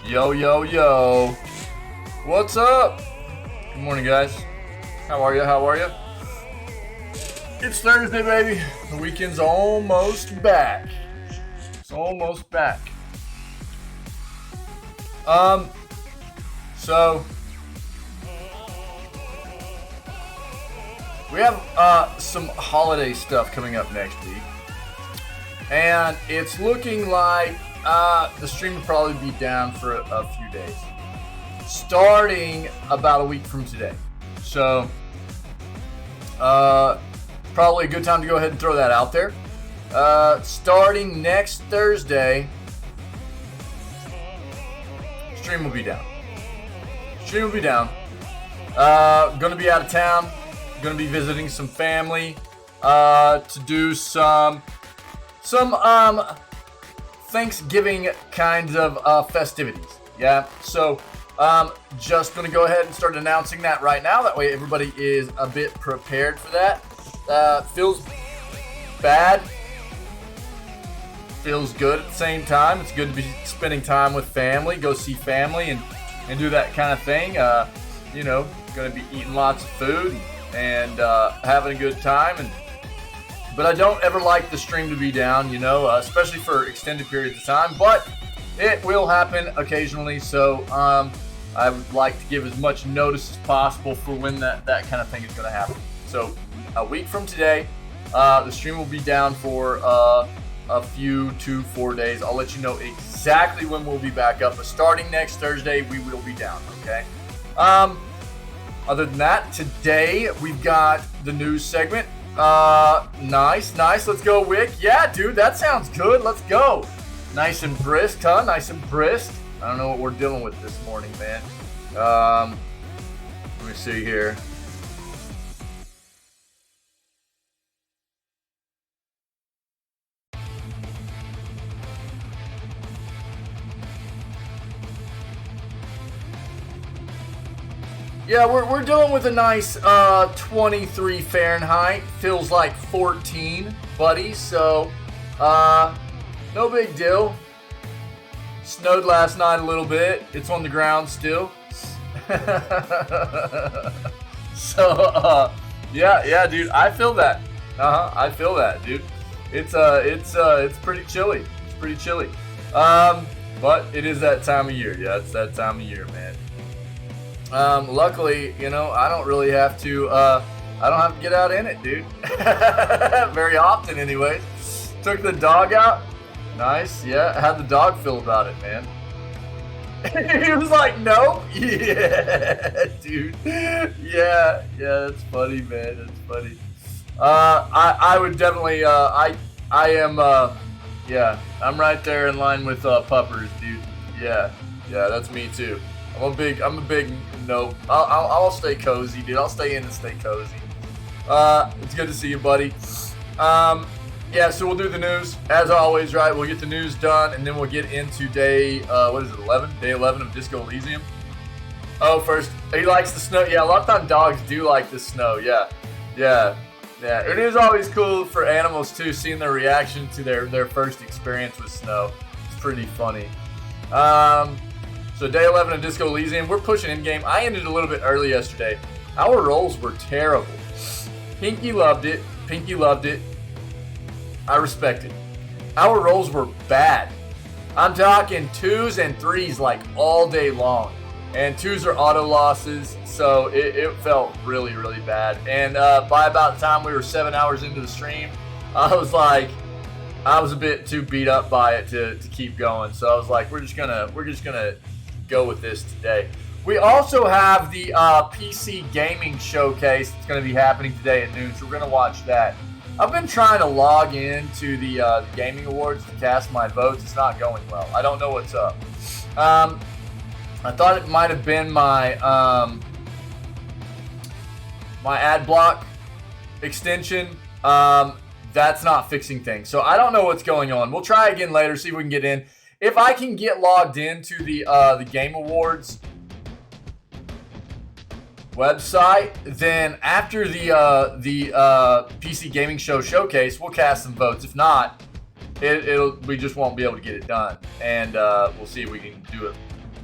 Yo, yo, yo. What's up? Good morning, guys. How are you? How are you? It's Thursday, baby. The weekend's almost back. It's almost back. So we have some holiday stuff coming up next week, and it's looking like the stream will probably be down for a few days, starting about a week from today. So probably a good time to go ahead and throw that out there. Starting next Thursday, stream will be down. Stream will be down. Gonna be out of town. Gonna be visiting some family to do some Thanksgiving kinds of festivities. Yeah. So just gonna go ahead and start announcing that right now. That way everybody is a bit prepared for that. Feels bad. Feels good at the same time. It's good to be spending time with family, go see family and do that kind of thing. You know, going to be eating lots of food and having a good time. But I don't ever like the stream to be down, you know, especially for extended periods of time. But it will happen occasionally, so I would like to give as much notice as possible for when that kind of thing is going to happen. So a week from today, the stream will be down for a few 2-4 days. I'll let you know exactly when we'll be back up, but starting next Thursday we will be down. Okay. Other than that, today we've got the news segment. Nice. Let's go, Wick. Yeah, dude, that sounds good. Let's go. Nice and brisk, huh? Nice and brisk. I don't know what we're dealing with this morning, man. Let me see here. Yeah, we're dealing with a nice 23 Fahrenheit. Feels like 14, buddy. So, no big deal. Snowed last night a little bit. It's on the ground still. So, yeah, dude. I feel that. I feel that, dude. It's pretty chilly. It's pretty chilly. But it is that time of year. Yeah, it's that time of year, man. Luckily, you know, I don't really have to, I don't have to get out in it, dude. Very often, anyways. Took the dog out. Nice, yeah. How'd the dog feel about it, man? He was like, no. Yeah, dude. Yeah, that's funny, man. That's funny. I would definitely, I am, yeah, I'm right there in line with, puppers, dude. Yeah, that's me too. I'm a big no. I'll stay cozy, dude. I'll stay in and stay cozy. It's good to see you, buddy. Yeah, so we'll do the news as always, right? We'll get the news done, and then we'll get into day 11? Day 11 of Disco Elysium. Oh, first, he likes the snow. Yeah, a lot of times dogs do like the snow. Yeah. It is always cool for animals too, seeing their reaction to their first experience with snow. It's pretty funny. So day 11 of Disco Elysium, we're pushing in game. I ended a little bit early yesterday. Our rolls were terrible. Pinky loved it. I respect it. Our rolls were bad. I'm talking 2s and 3s like all day long. And 2s are auto losses, so it felt really, really bad. And by about the time we were 7 hours into the stream, I was a bit too beat up by it to keep going. So I was like, we're just gonna go with this today. We also have the PC gaming showcase that's going to be happening today at noon, so we're going to watch that. I've been trying to log into the gaming awards to cast my votes. It's not going well. I don't know what's up. I thought it might have been my my ad block extension. That's not fixing things, so I don't know what's going on. We'll try again later, see if we can get in. If I can get logged into the Game Awards website, then after the PC Gaming Show showcase, we'll cast some votes. If not, we just won't be able to get it done, and we'll see if we can do it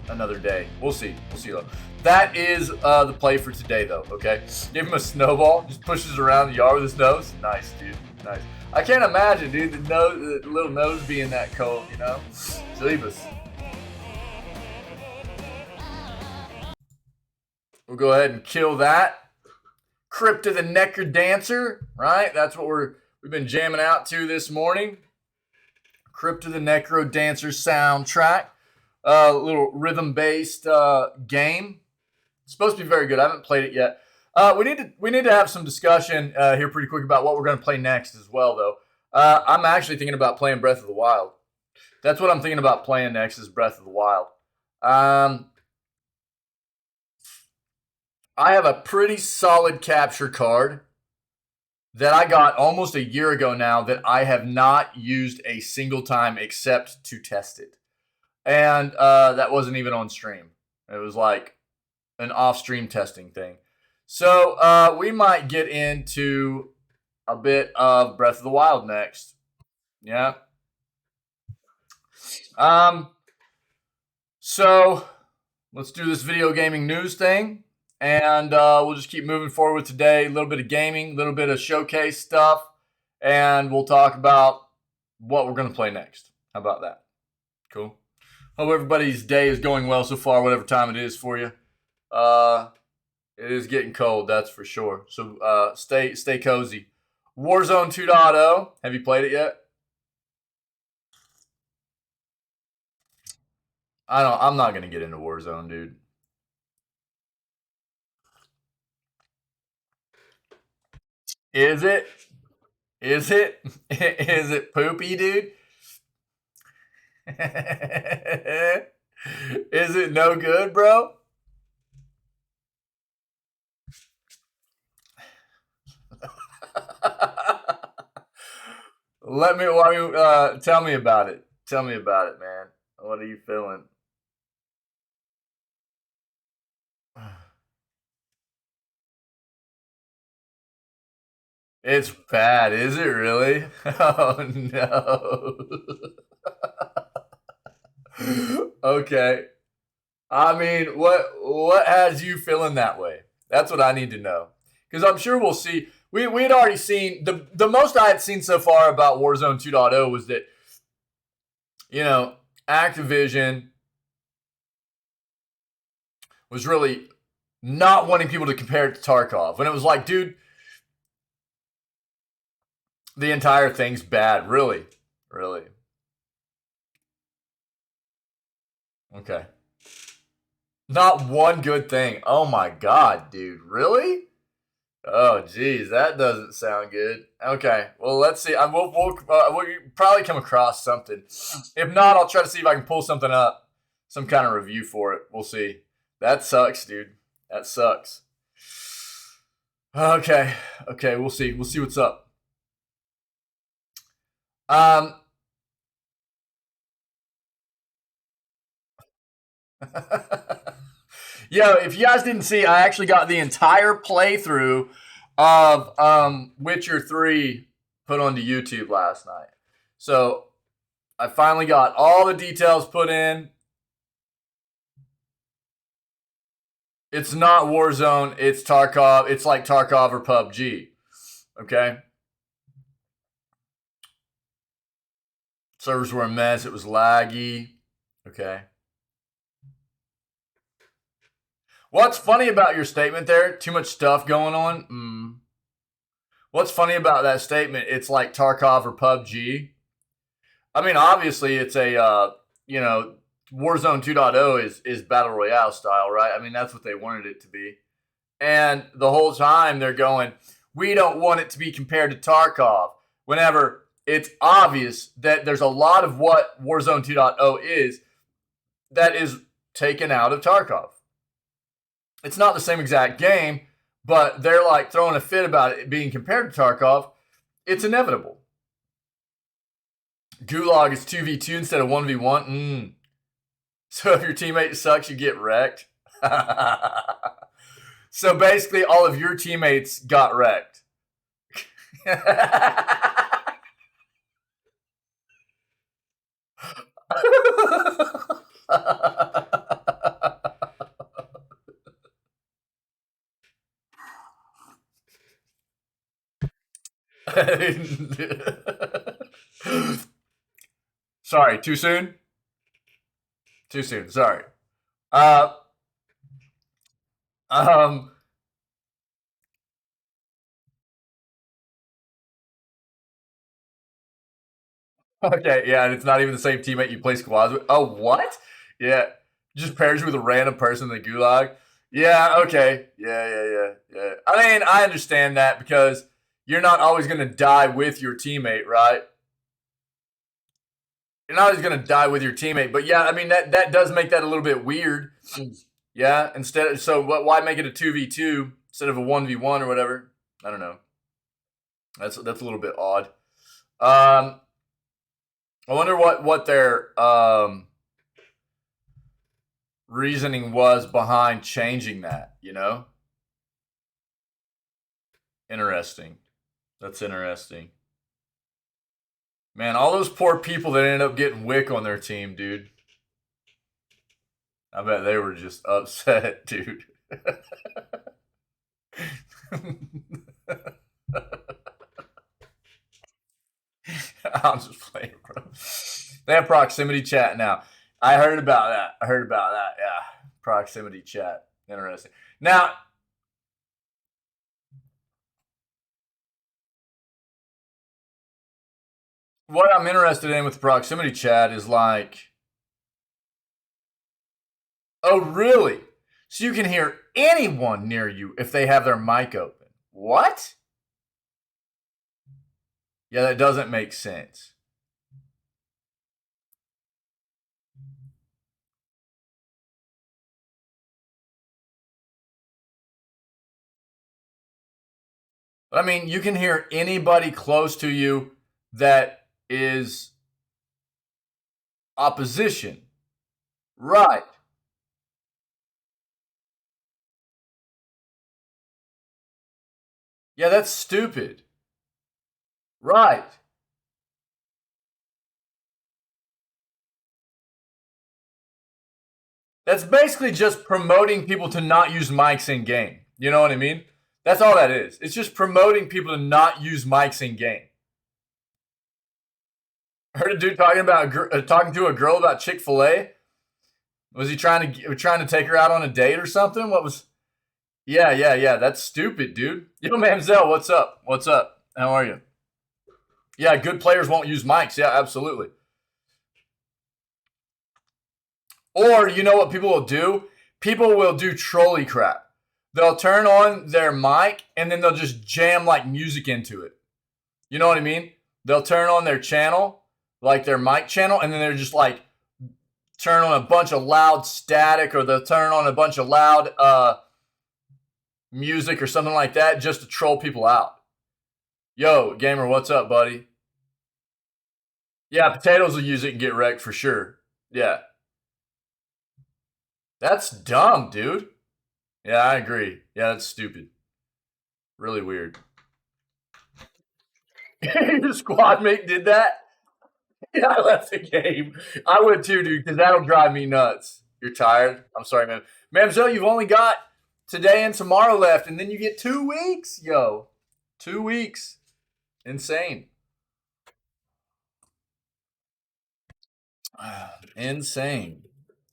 another day. We'll see. We'll see though. That is the play for today though. Okay, give him a snowball. Just pushes around the yard with his nose. Nice, dude. Nice. I can't imagine, dude, the little nose being that cold. You know, Jeebus. We'll go ahead and kill that. Crypto the Necrodancer, right? That's what we've been jamming out to this morning. Crypto the Necrodancer soundtrack. Little rhythm-based game. It's supposed to be very good. I haven't played it yet. We need to have some discussion here pretty quick about what we're going to play next as well, though. I'm actually thinking about playing Breath of the Wild. That's what I'm thinking about playing next is Breath of the Wild. I have a pretty solid capture card that I got almost a year ago now that I have not used a single time except to test it. And that wasn't even on stream. It was like an off-stream testing thing. So we might get into a bit of Breath of the Wild next. Yeah. So let's do this video gaming news thing. And we'll just keep moving forward today. A little bit of gaming, a little bit of showcase stuff. And we'll talk about what we're going to play next. How about that? Cool. Hope everybody's day is going well so far, whatever time it is for you. It is getting cold, that's for sure. So stay cozy. Warzone 2.0. Have you played it yet? I'm not going to get into Warzone, dude. Is it? Is it? Is it poopy, dude? Is it no good, bro? Tell me about it. Tell me about it, man. What are you feeling? It's bad, is it really? Oh no. Okay. I mean, what has you feeling that way? That's what I need to know. Because I'm sure we'll see. We had already seen the most I had seen so far about Warzone 2.0 was that, you know, Activision was really not wanting people to compare it to Tarkov. When it was like, dude, the entire thing's bad. Really? Really? Okay. Not one good thing. Oh my god, dude. Really? Oh, geez, that doesn't sound good. Okay, well, let's see. We'll probably come across something. If not, I'll try to see if I can pull something up, some kind of review for it. We'll see. That sucks, dude. That sucks. Okay, we'll see. We'll see what's up. Yo, if you guys didn't see, I actually got the entire playthrough of Witcher 3 put onto YouTube last night. So I finally got all the details put in. It's not Warzone, it's Tarkov. It's like Tarkov or PUBG. Okay? Servers were a mess. It was laggy. Okay. What's funny about your statement there? Too much stuff going on? What's funny about that statement? It's like Tarkov or PUBG. I mean, obviously, it's a, Warzone 2.0 is Battle Royale style, right? I mean, that's what they wanted it to be. And the whole time they're going, we don't want it to be compared to Tarkov. Whenever it's obvious that there's a lot of what Warzone 2.0 is that is taken out of Tarkov. It's not the same exact game, but they're like throwing a fit about it being compared to Tarkov. It's inevitable. Gulag is 2v2 instead of 1v1. So if your teammate sucks, you get wrecked. So basically, all of your teammates got wrecked. Sorry, too soon? Too soon, sorry. Uh, um, okay, yeah, and it's not even the same teammate you play squads with. Oh, what? Yeah, just pairs you with a random person in the gulag. Yeah, okay. Yeah. I mean, I understand that because you're not always going to die with your teammate, right? You're not always going to die with your teammate, but yeah, I mean that does make that a little bit weird. Yeah, why make it a 2v2 instead of a 1v1 or whatever? I don't know. That's a little bit odd. I wonder what their reasoning was behind changing that. Interesting. That's interesting. Man, all those poor people that ended up getting Wick on their team, dude. I bet they were just upset, dude. I'm just playing, bro. They have proximity chat now. I heard about that. Yeah. Proximity chat. Interesting. Now, what I'm interested in with proximity chat is like, oh, really? So you can hear anyone near you if they have their mic open. What? Yeah, that doesn't make sense. But I mean, you can hear anybody close to you that is opposition. Right. Yeah, that's stupid. Right. That's basically just promoting people to not use mics in game. You know what I mean? That's all that is. It's just promoting people to not use mics in game. I heard a dude talking to a girl about Chick-fil-A. Was he trying to take her out on a date or something? What was? Yeah. That's stupid, dude. Yo, Mamzelle, what's up? What's up? How are you? Yeah, good players won't use mics. Yeah, absolutely. Or you know what people will do? People will do trolley crap. They'll turn on their mic and then they'll just jam like music into it. You know what I mean? They'll turn on their channel, like their mic channel, and then they're just like turn on a bunch of loud static, or they'll turn on a bunch of loud music or something like that just to troll people out. Yo, gamer, what's up, buddy? Yeah, potatoes will use it and get wrecked for sure. Yeah. That's dumb, dude. Yeah, I agree. Yeah, that's stupid. Really weird. Your squad mate did that? Yeah, I left the game. I would too, dude, because that'll drive me nuts. You're tired? I'm sorry, man. Mamzelle, you've only got today and tomorrow left, and then you get 2 weeks? Yo, 2 weeks. Insane. Insane.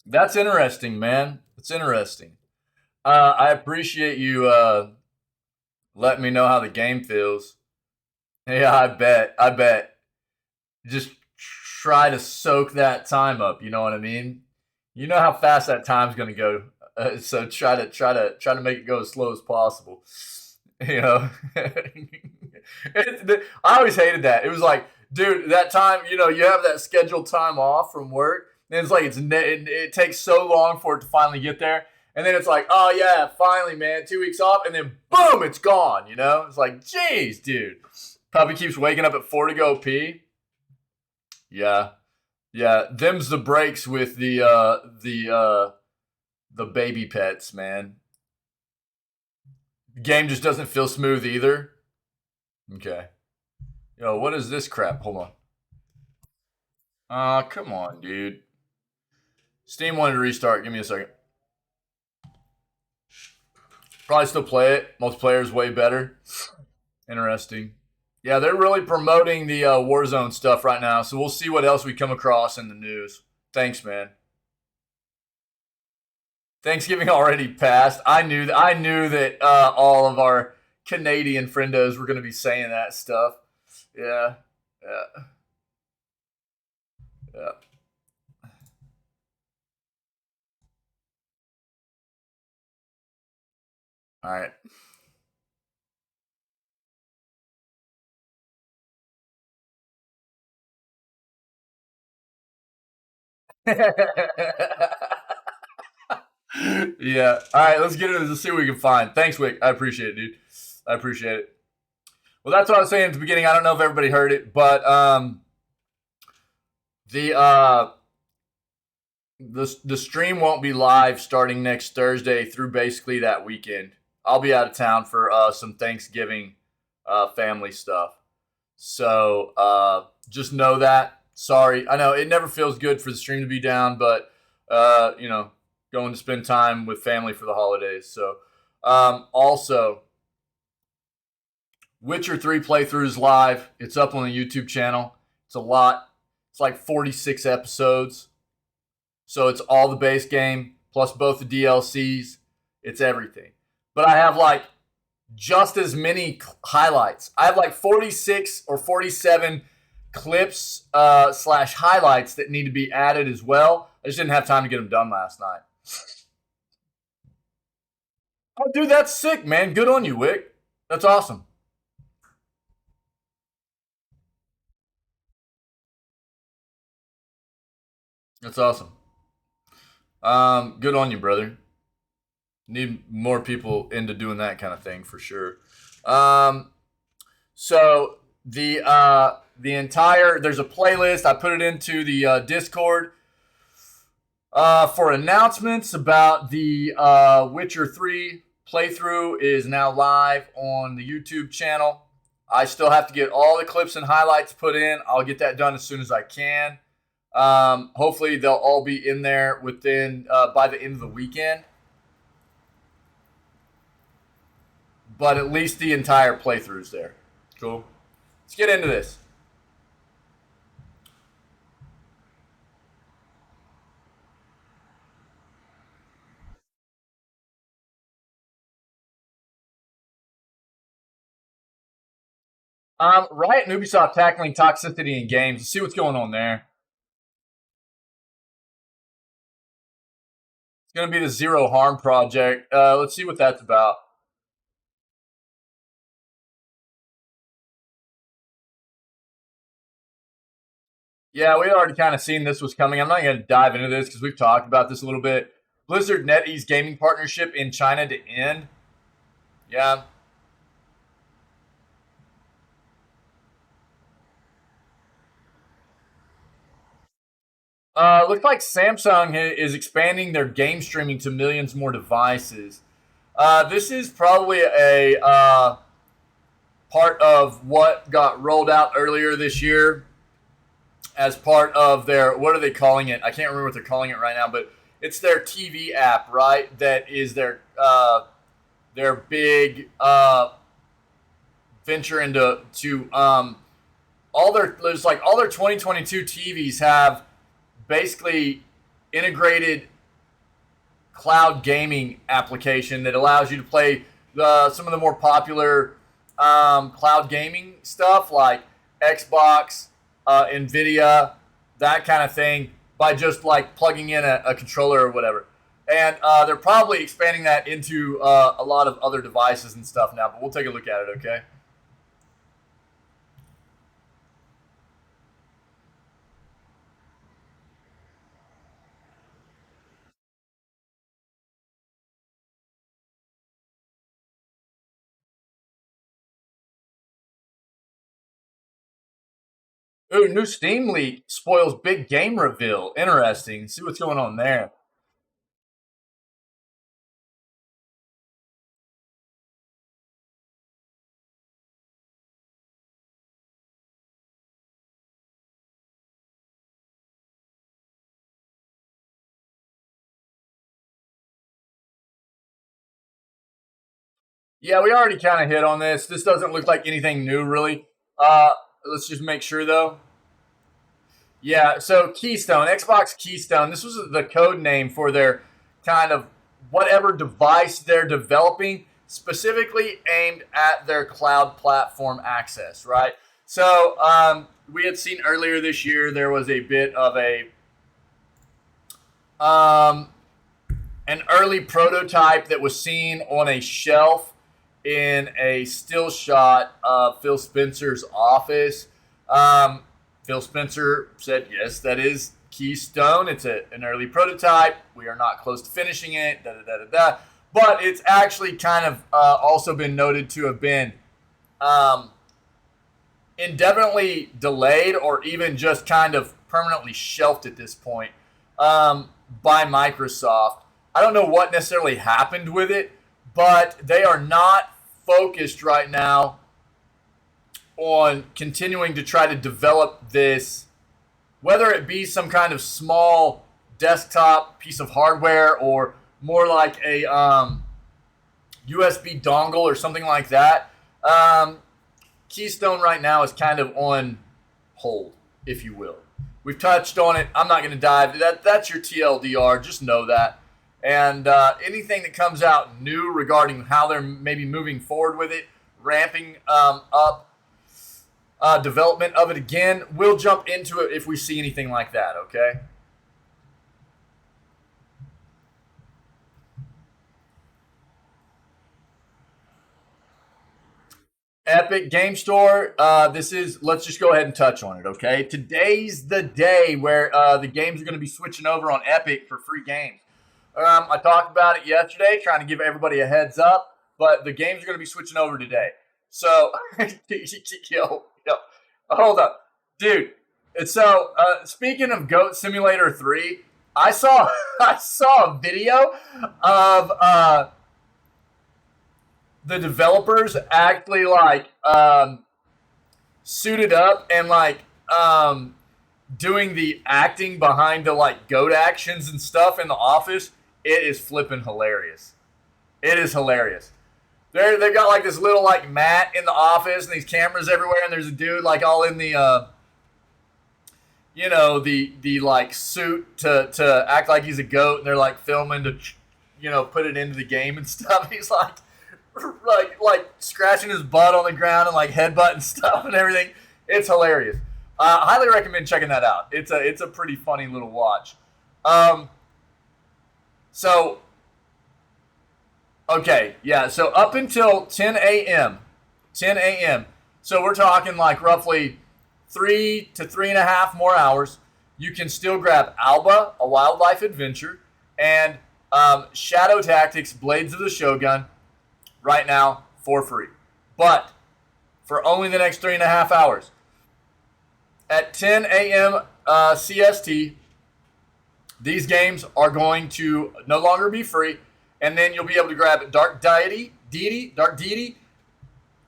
That's interesting, man. It's interesting. I appreciate you letting me know how the game feels. Yeah, I bet. Just try to soak that time up. You know what I mean? You know how fast that time's going to go. So try to make it go as slow as possible. You know, I always hated that. It was like, dude, that time, you have that scheduled time off from work, and it's like it takes so long for it to finally get there, and then it's like, oh yeah, finally, man, 2 weeks off, and then boom, it's gone. It's like, geez, dude. Puppy keeps waking up at 4 to go pee. Yeah, them's the breaks with the baby pets, man. The game just doesn't feel smooth either. Okay. Yo, what is this crap? Hold on. Come on, dude. Steam wanted to restart. Give me a second. Probably still play it. Multiplayer is way better. Interesting. Yeah, they're really promoting the Warzone stuff right now, so we'll see what else we come across in the news. Thanks, man. Thanksgiving already passed. I knew that all of our Canadian friendos were going to be saying that stuff. Yeah, yeah, yeah. All right. Yeah. All right. Let's get into this. Let's see what we can find. Thanks, Wick. I appreciate it, dude. I appreciate it. Well, that's what I was saying at the beginning. I don't know if everybody heard it, but the the stream won't be live starting next Thursday through basically that weekend. I'll be out of town for some Thanksgiving family stuff. So just know that. Sorry, I know it never feels good for the stream to be down, but going to spend time with family for the holidays. So also, Witcher 3 playthroughs live. It's up on the YouTube channel. It's a lot. It's like 46 episodes. So it's all the base game plus both the DLCs. It's everything. But I have like just as many highlights. I have like 46 or 47 clips slash highlights that need to be added as well. I just didn't have time to get them done last night. Oh, dude, that's sick, man. Good on you, Wick. That's awesome. That's awesome. Good on you, brother. Need more people into doing that kind of thing for sure. Um, so the entire there's a playlist. I put it into the Discord for announcements about the Witcher 3 playthrough is now live on the YouTube channel. I still have to get all the clips and highlights put in. I'll get that done as soon as I can. Hopefully they'll all be in there within by the end of the weekend. But at least the entire playthrough's there. Cool. Let's get into this. Riot and Ubisoft tackling toxicity in games. Let's see what's going on there. It's going to be the Zero Harm project. Let's see what that's about. Yeah, we had already kind of seen this was coming. I'm not going to dive into this because we've talked about this a little bit. Blizzard NetEase gaming partnership in China to end. Yeah. Looks like Samsung is expanding their game streaming to millions more devices. This is probably a part of what got rolled out earlier this year as part of their, what are they calling it? I can't remember what they're calling it right now, but it's their TV app, right? That is their big venture into all their 2022 TVs have basically integrated cloud gaming application that allows you to play some of the more popular cloud gaming stuff like Xbox, Nvidia, that kind of thing, by just like plugging in a controller or whatever. And they're probably expanding that into a lot of other devices and stuff now, but we'll take a look at it, okay? Ooh, new Steam leak spoils big game reveal. Interesting. See what's going on there. Yeah, we already kind of hit on this. This doesn't look like anything new, really. Let's just make sure though. Yeah, so Keystone, Xbox Keystone, this was the code name for their kind of whatever device they're developing, specifically aimed at their cloud platform access, right? So we had seen earlier this year there was a bit of um, an early prototype that was seen on a shelf in a still shot of Phil Spencer's office. Um, Phil Spencer said, yes, that is Keystone. It's an early prototype. We are not close to finishing it. Da, da, da, da, da. But it's actually kind of also been noted to have been um, indefinitely delayed or even just kind of permanently shelved at this point by Microsoft. I don't know what necessarily happened with it, but they are not focused right now on continuing to try to develop this, whether it be some kind of small desktop piece of hardware or more like a USB dongle or something like that. Keystone right now is kind of on hold, if you will. We've touched on it. I'm not going to dive. That's your TLDR. Just know that. And anything that comes out new regarding how they're maybe moving forward with it, ramping up development of it again, we'll jump into it if we see anything like that, okay? Epic Game Store, let's just go ahead and touch on it, okay? Today's the day where the games are going to be switching over on Epic for free games. I talked about it yesterday, trying to give everybody a heads up, but the games are going to be switching over today. So, yo, hold up. Dude, and so speaking of Goat Simulator 3, I saw I saw a video of the developers actually like suited up and like doing the acting behind the like goat actions and stuff in the office. It is flipping hilarious. It is hilarious. They've got like this little like mat in the office and these cameras everywhere, and there's a dude like all in the the like suit to act like he's a goat, and they're like filming to put it into the game and stuff. He's like scratching his butt on the ground and like headbutting stuff and everything. It's hilarious. Highly recommend checking that out. It's a pretty funny little watch. So okay, yeah. So up until 10 a.m. 10 a.m. So we're talking like roughly 3 to 3.5 more hours. You can still grab Alba, a wildlife adventure, and Shadow Tactics, Blades of the Shogun, right now for free. But for only the next 3.5 hours. At 10 a.m. CST, these games are going to no longer be free, and then you'll be able to grab Dark Deity,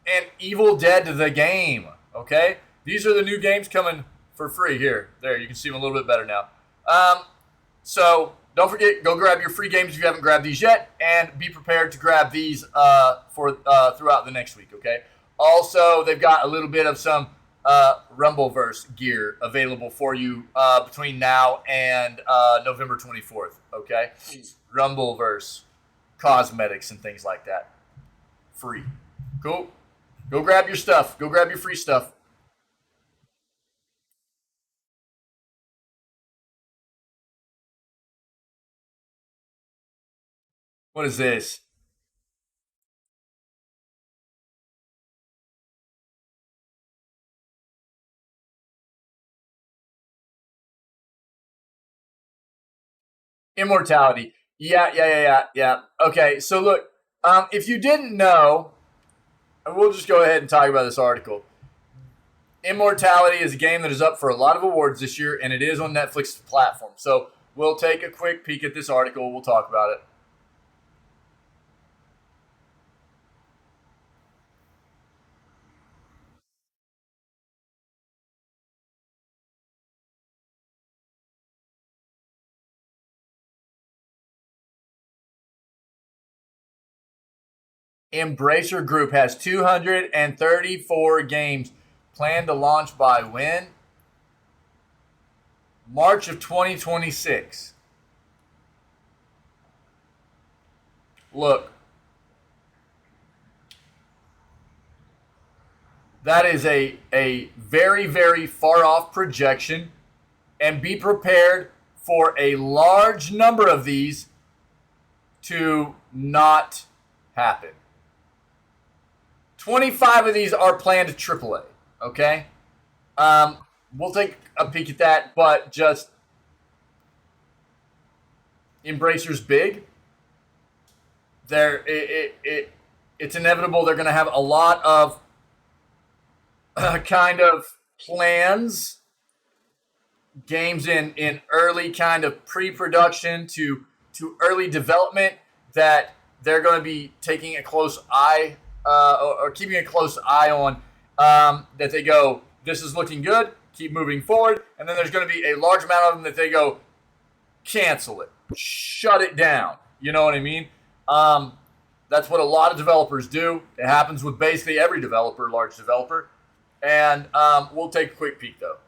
and Evil Dead the game. Okay, these are the new games coming for free here. There, you can see them a little bit better now. So don't forget, go grab your free games if you haven't grabbed these yet, and be prepared to grab these for throughout the next week. Okay. Also, they've got a little bit of some Rumbleverse gear available for you between now and November 24th. Okay, Rumbleverse cosmetics and things like that, free. Cool. Go grab your stuff. Go grab your free stuff. What is this? Immortality. Yeah. Okay, so look, if you didn't know, we'll just go ahead and talk about this article. Immortality is a game that is up for a lot of awards this year, and it is on Netflix platform. So we'll take a quick peek at this article. We'll talk about it. Embracer Group has 234 games Plan to launch by when? March of 2026. Look, that is a very, very far off projection, and be prepared for a large number of these to not happen. 25 of these are planned to AAA, okay? We'll take a peek at that, but just Embracer's big. It's inevitable they're going to have a lot of kind of plans, games in early kind of pre-production to early development that they're going to be taking a close eye or keeping a close eye on. That they go, this is looking good, keep moving forward, and then there's going to be a large amount of them that they go, cancel it, shut it down. You know what I mean? That's what a lot of developers do. It happens with basically every developer, large developer. And we'll take a quick peek, though.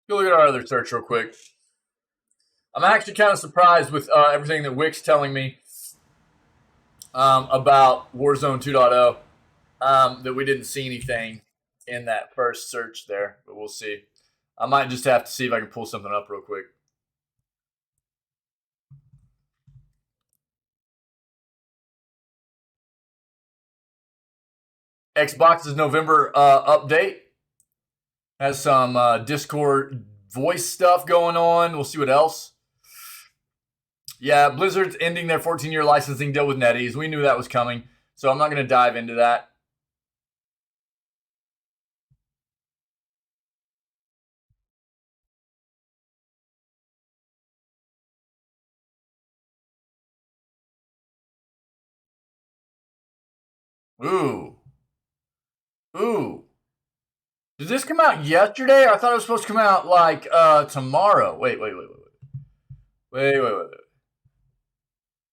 Go look at our other search real quick. I'm actually kind of surprised with everything that Wick's telling me about Warzone 2.0, that we didn't see anything in that first search there, but we'll see. I might just have to see if I can pull something up real quick. Xbox's November update has some Discord voice stuff going on. We'll see what else. Yeah, Blizzard's ending their 14-year licensing deal with NetEase. We knew that was coming, so I'm not going to dive into that. Ooh. Did this come out yesterday? I thought it was supposed to come out like tomorrow. Wait.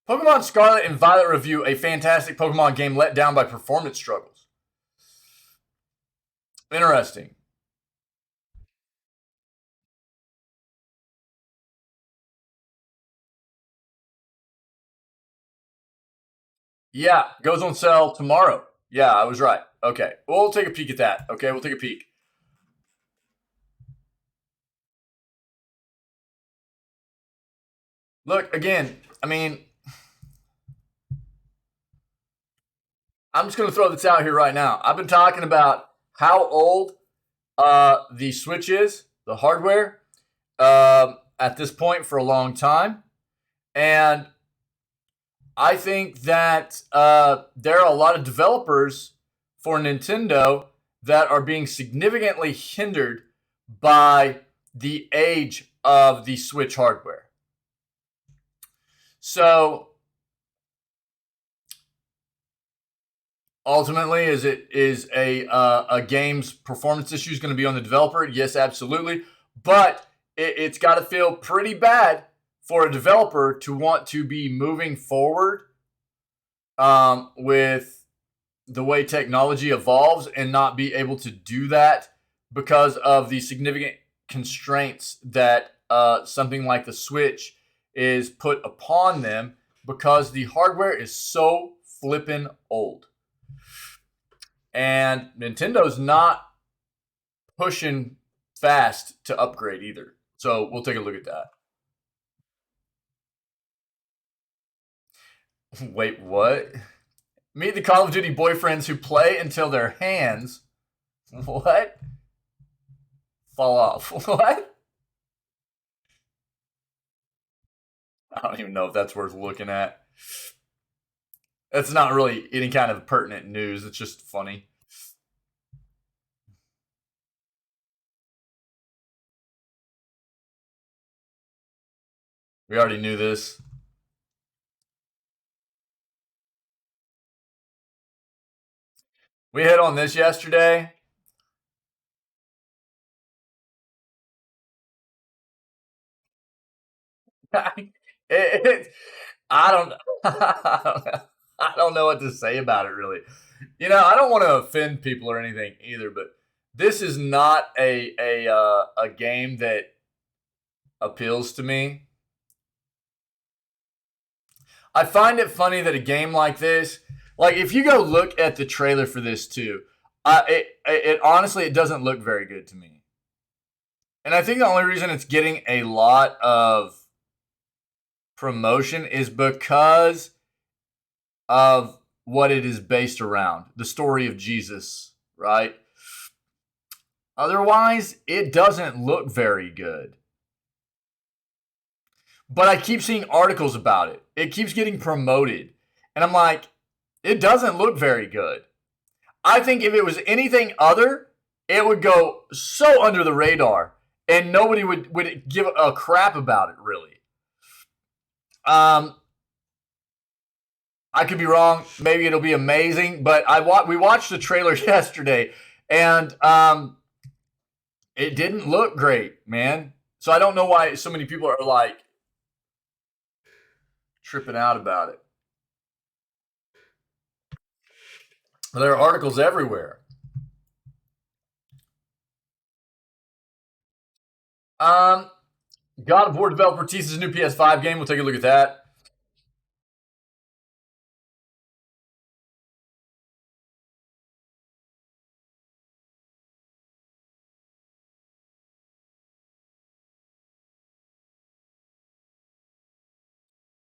Pokemon Scarlet and Violet review a fantastic Pokemon game let down by performance struggles. Interesting. Yeah, goes on sale tomorrow. Yeah, I was right. Okay, we'll take a peek at that. Okay, we'll take a peek. Look, again, I mean, I'm just going to throw this out here right now. I've been talking about how old the Switch is, the hardware, at this point for a long time. And I think that there are a lot of developers for Nintendo that are being significantly hindered by the age of the Switch hardware. So ultimately, is a game's performance issue is going to be on the developer? Yes, absolutely. But it's got to feel pretty bad for a developer to want to be moving forward with the way technology evolves and not be able to do that because of the significant constraints that something like the Switch is put upon them, because the hardware is so flippin' old. And Nintendo's not pushing fast to upgrade either. So we'll take a look at that. Wait, what? Meet the Call of Duty boyfriends who play until their hands... What? Fall off. What? I don't even know if that's worth looking at. That's not really any kind of pertinent news. It's just funny. We already knew this. We hit on this yesterday. it, I don't, I don't know what to say about it really. I don't want to offend people or anything either, but this is not a game that appeals to me. I find it funny that a game like this, like if you go look at the trailer for this too, it honestly it doesn't look very good to me. And I think the only reason it's getting a lot of promotion is because of what it is based around, the story of Jesus, right? Otherwise, it doesn't look very good. But I keep seeing articles about it. It keeps getting promoted. And I'm like, it doesn't look very good. I think if it was anything other, it would go so under the radar and nobody would give a crap about it, really. I could be wrong. Maybe it'll be amazing. But we watched the trailer yesterday, and it didn't look great, man. So I don't know why so many people are like tripping out about it. There are articles everywhere. Um, God of War developer teases new PS5 game. We'll take a look at that.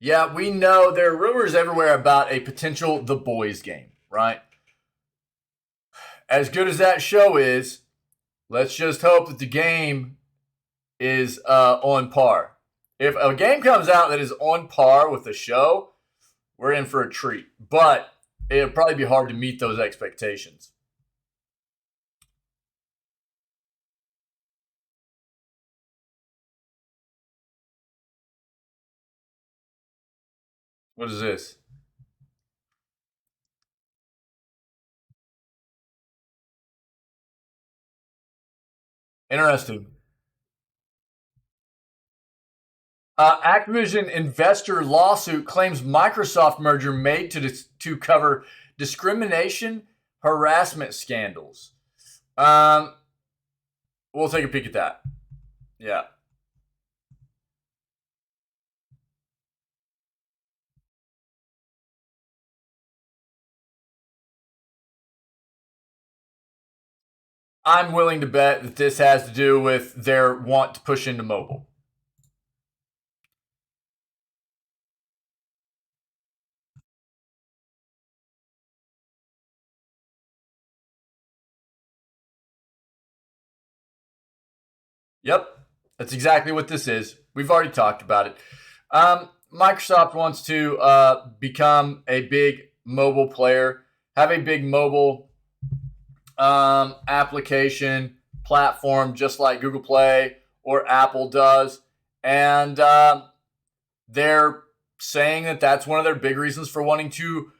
Yeah, we know there are rumors everywhere about a potential The Boys game, right? As good as that show is, let's just hope that the game is on par. If a game comes out that is on par with the show, we're in for a treat. But it'll probably be hard to meet those expectations. What is this? Interesting. Activision investor lawsuit claims Microsoft merger made to cover discrimination harassment scandals. Um, we'll take a peek at that. Yeah. I'm willing to bet that this has to do with their want to push into mobile. Yep, that's exactly what this is. We've already talked about it. Microsoft wants to become a big mobile player, have a big mobile application platform, just like Google Play or Apple does. And they're saying that that's one of their big reasons for wanting to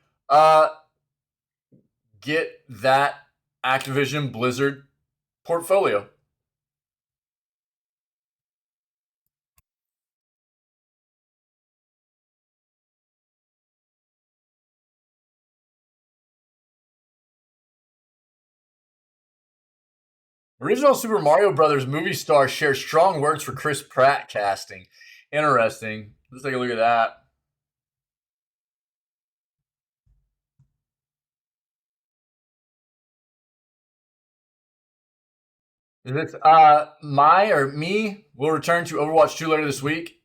get that Activision Blizzard portfolio. Original Super Mario Brothers movie star shares strong words for Chris Pratt casting. Interesting. Let's take a look at that. Is this my or me will return to Overwatch 2 later this week?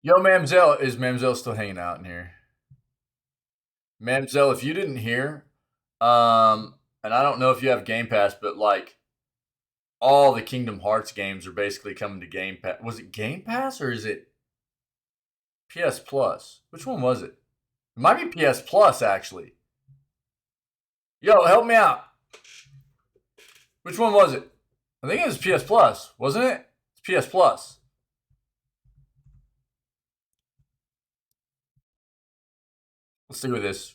Yo, Mamzelle, is Mamzelle still hanging out in here? Mamzelle, if you didn't hear, and I don't know if you have Game Pass, but like all the Kingdom Hearts games are basically coming to Game Pass. Was it Game Pass or is it PS Plus? Which one was it? It might be PS Plus actually. Yo, help me out. Which one was it? I think it was PS Plus, wasn't it? It's PS Plus. Let's see with this.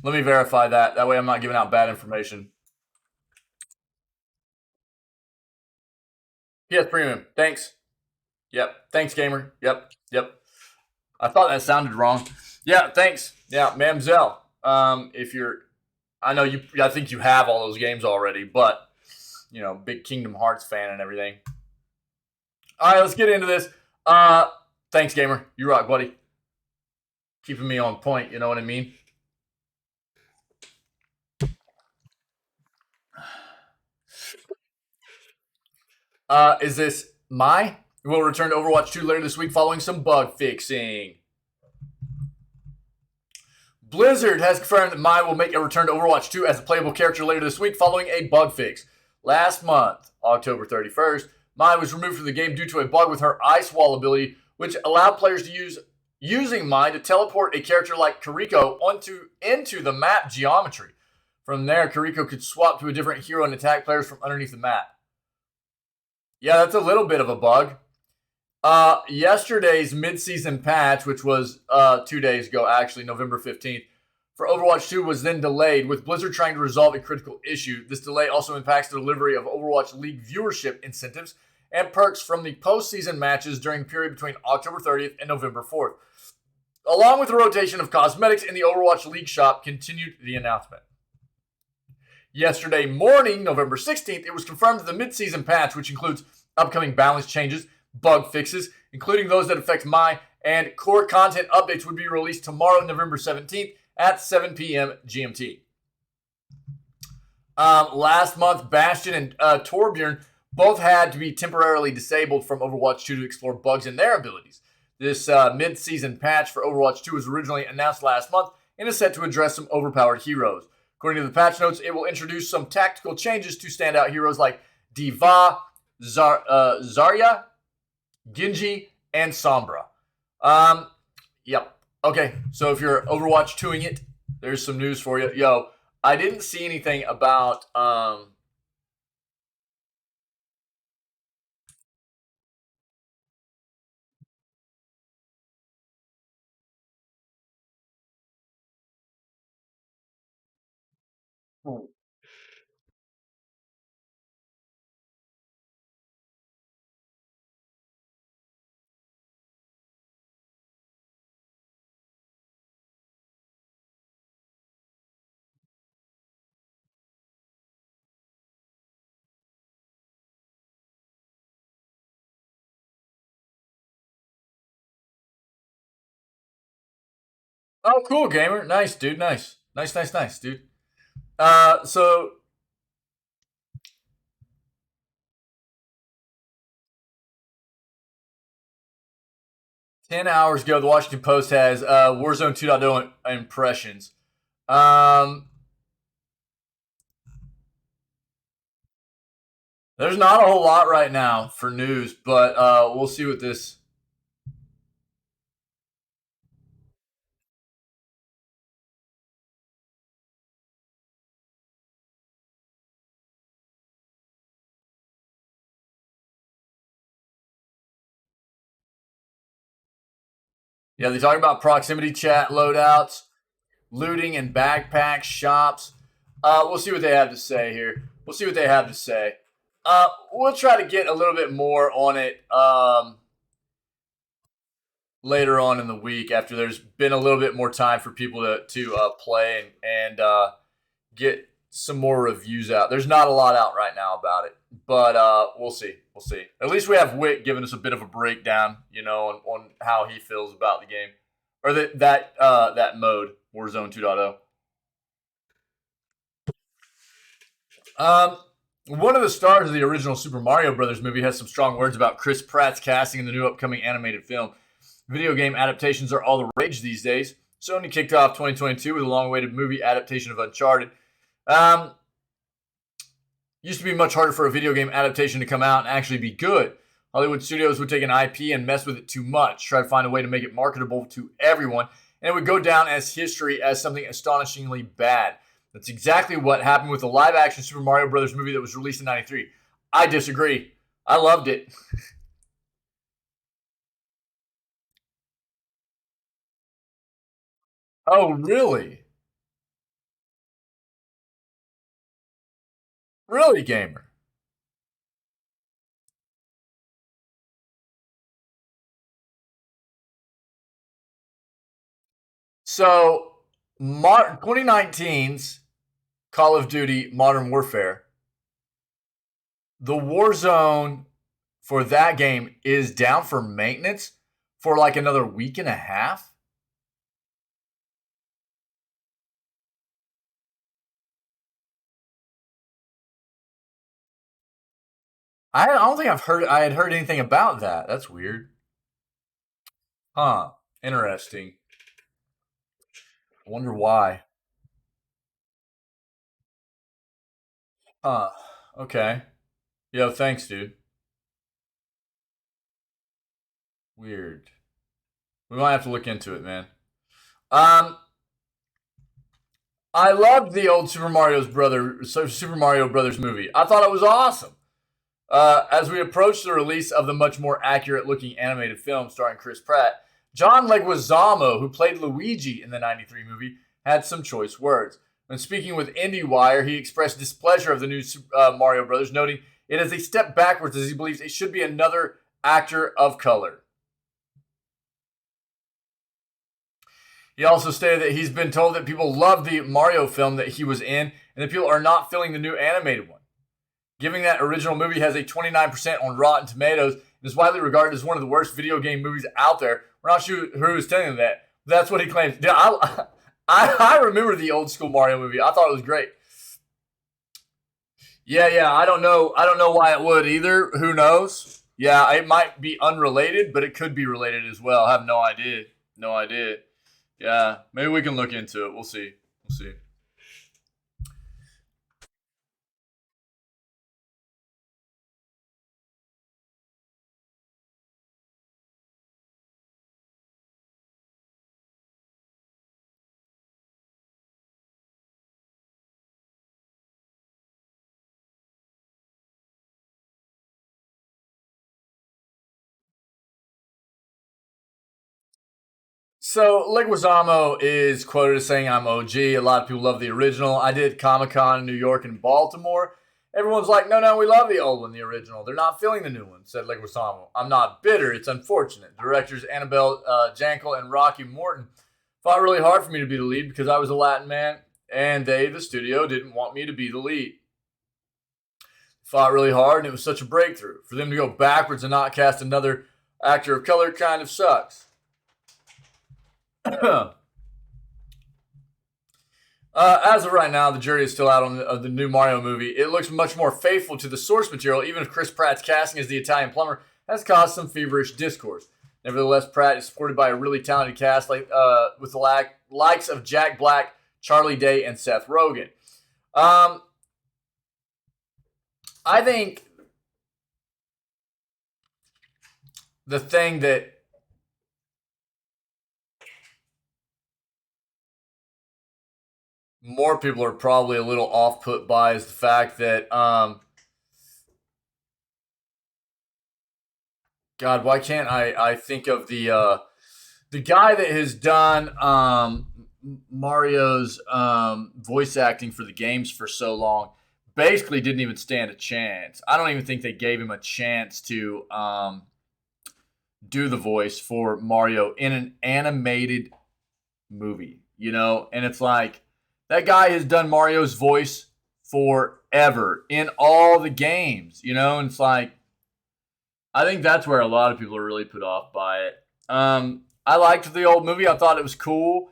Let me verify that. That way I'm not giving out bad information. PS Premium. Thanks. Yep. Thanks, gamer. Yep. I thought that sounded wrong. Yeah, thanks. Yeah, Mamzelle. If you're, I know you, I think you have all those games already, but, you know, big Kingdom Hearts fan and everything. All right, let's get into this. Thanks, gamer. You rock, buddy. Keeping me on point, you know what I mean? Is this Mai? Will return to Overwatch 2 later this week following some bug fixing. Blizzard has confirmed that Mai will make a return to Overwatch 2 as a playable character later this week following a bug fix. Last month, October 31st, Mai was removed from the game due to a bug with her Ice Wall ability, which allowed players to use using Mai to teleport a character like Kiriko into the map geometry. From there, Kiriko could swap to a different hero and attack players from underneath the map. Yeah, that's a little bit of a bug. Yesterday's mid-season patch, which was 2 days ago, actually, November 15th, for Overwatch 2 was then delayed, with Blizzard trying to resolve a critical issue. This delay also impacts the delivery of Overwatch League viewership incentives and perks from the postseason matches during the period between October 30th and November 4th. Along with the rotation of cosmetics in the Overwatch League shop, continued the announcement. Yesterday morning, November 16th, it was confirmed that the mid-season patch, which includes upcoming balance changes, bug fixes, including those that affect Mai, and core content updates, would be released tomorrow, November 17th at 7 p.m. GMT. Last month, Bastion and Torbjorn both had to be temporarily disabled from Overwatch 2 to explore bugs in their abilities. This mid-season patch for Overwatch 2 was originally announced last month and is set to address some overpowered heroes. According to the patch notes, it will introduce some tactical changes to standout heroes like D.Va, Zarya, Genji, and Sombra. Yep. Okay, so if you're Overwatch 2ing it, there's some news for you. Yo, I didn't see anything about Oh, cool, gamer. Nice, dude. Nice, dude. So 10 hours ago, the Washington Post has Warzone 2.0 impressions. There's not a whole lot right now for news, but we'll see what this. Yeah, they talk about proximity chat loadouts, looting and backpack shops. We'll see what they have to say here. We'll see what they have to say. We'll try to get a little bit more on it later on in the week after there's been a little bit more time for people to play and get some more reviews out. There's not a lot out right now about it, but we'll see. We'll see. At least we have Wick giving us a bit of a breakdown, you know, on how he feels about the game or that mode, Warzone 2.0. One of the stars of the original Super Mario Brothers movie has some strong words about Chris Pratt's casting in the new upcoming animated film. Video game adaptations are all the rage these days. Sony kicked off 2022 with a long-awaited movie adaptation of Uncharted. Used to be much harder for a video game adaptation to come out and actually be good. Hollywood studios would take an IP and mess with it too much, try to find a way to make it marketable to everyone, and it would go down as history as something astonishingly bad. That's exactly what happened with the live-action Super Mario Brothers movie that was released in '93. I disagree. I loved it. Oh, really? Really, gamer? So, 2019's Call of Duty Modern Warfare, the Warzone for that game is down for maintenance for like another week and a half. I don't think I had heard anything about that. That's weird. Huh. Interesting. I wonder why. Huh. Okay. Yo, thanks, dude. Weird. We might have to look into it, man. Um, I loved the old Super Mario Brothers movie. I thought it was awesome. As we approach the release of the much more accurate-looking animated film starring Chris Pratt, John Leguizamo, who played Luigi in the '93 movie, had some choice words. When speaking with IndieWire, he expressed displeasure of the new Mario Brothers, noting it is a step backwards as he believes it should be another actor of color. He also stated that he's been told that people love the Mario film that he was in, and that people are not feeling the new animated one. Given that original movie has a 29% on Rotten Tomatoes and is widely regarded as one of the worst video game movies out there, we're not sure who is telling him that. That's what he claims. Dude, I remember the old school Mario movie. I thought it was great. Yeah. I don't know. I don't know why it would either. Who knows? Yeah, it might be unrelated, but it could be related as well. I have no idea. No idea. Yeah, maybe we can look into it. We'll see. We'll see. So Leguizamo is quoted as saying, "I'm OG. A lot of people love the original. I did Comic Con in New York and Baltimore. Everyone's like, no, we love the old one, the original. They're not feeling the new one," said Leguizamo. "I'm not bitter. It's unfortunate. Directors Annabelle Jankel and Rocky Morton fought really hard for me to be the lead because I was a Latin man, and they, the studio, didn't want me to be the lead. Fought really hard, and it was such a breakthrough. For them to go backwards and not cast another actor of color kind of sucks." As of right now, the jury is still out on the new Mario movie. It looks much more faithful to the source material, even if Chris Pratt's casting as the Italian plumber has caused some feverish discourse. Nevertheless, Pratt is supported by a really talented cast with the likes of Jack Black, Charlie Day, and Seth Rogen. Um, I think the thing that more people are probably a little off put by is the fact that God, why can't I think of the guy that has done Mario's voice acting for the games for so long basically didn't even stand a chance. I don't even think they gave him a chance to do the voice for Mario in an animated movie, you know? And it's like that guy has done Mario's voice forever in all the games, you know? And it's like I think that's where a lot of people are really put off by it. I liked the old movie. I thought it was cool.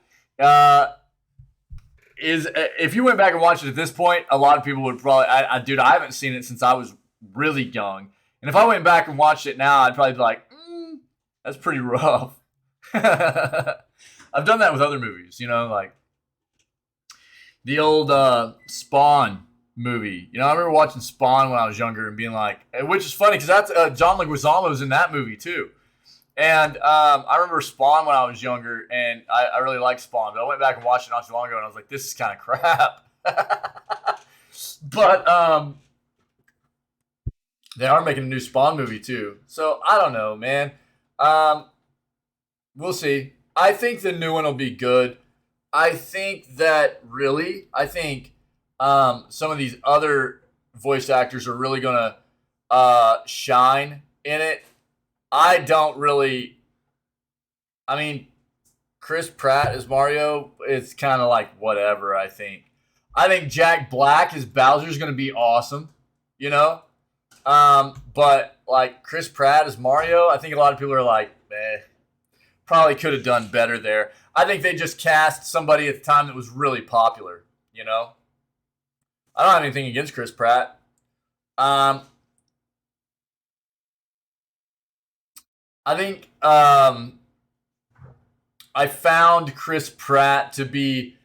Is if you went back and watched it at this point, a lot of people would probably. Dude, I haven't seen it since I was really young, and if I went back and watched it now, I'd probably be like, "That's pretty rough." I've done that with other movies, you know, like the old Spawn. movie. You know, I remember watching Spawn when I was younger and being like, which is funny because that's John Leguizamo's in that movie too. And I remember Spawn when I was younger, and I really liked Spawn, but I went back and watched it not too long ago, and I was like, this is kind of crap. But they are making a new Spawn movie too, so I don't know, man. Um, we'll see. I think the new one will be good. I think some of these other voice actors are really gonna shine in it. I don't really. I mean, Chris Pratt as Mario, it's kind of like whatever. I think Jack Black as Bowser is gonna be awesome. You know, but like Chris Pratt as Mario, I think a lot of people are like, probably could have done better there. I think they just cast somebody at the time that was really popular. You know, I don't have anything against Chris Pratt. Um, I think I found Chris Pratt to be.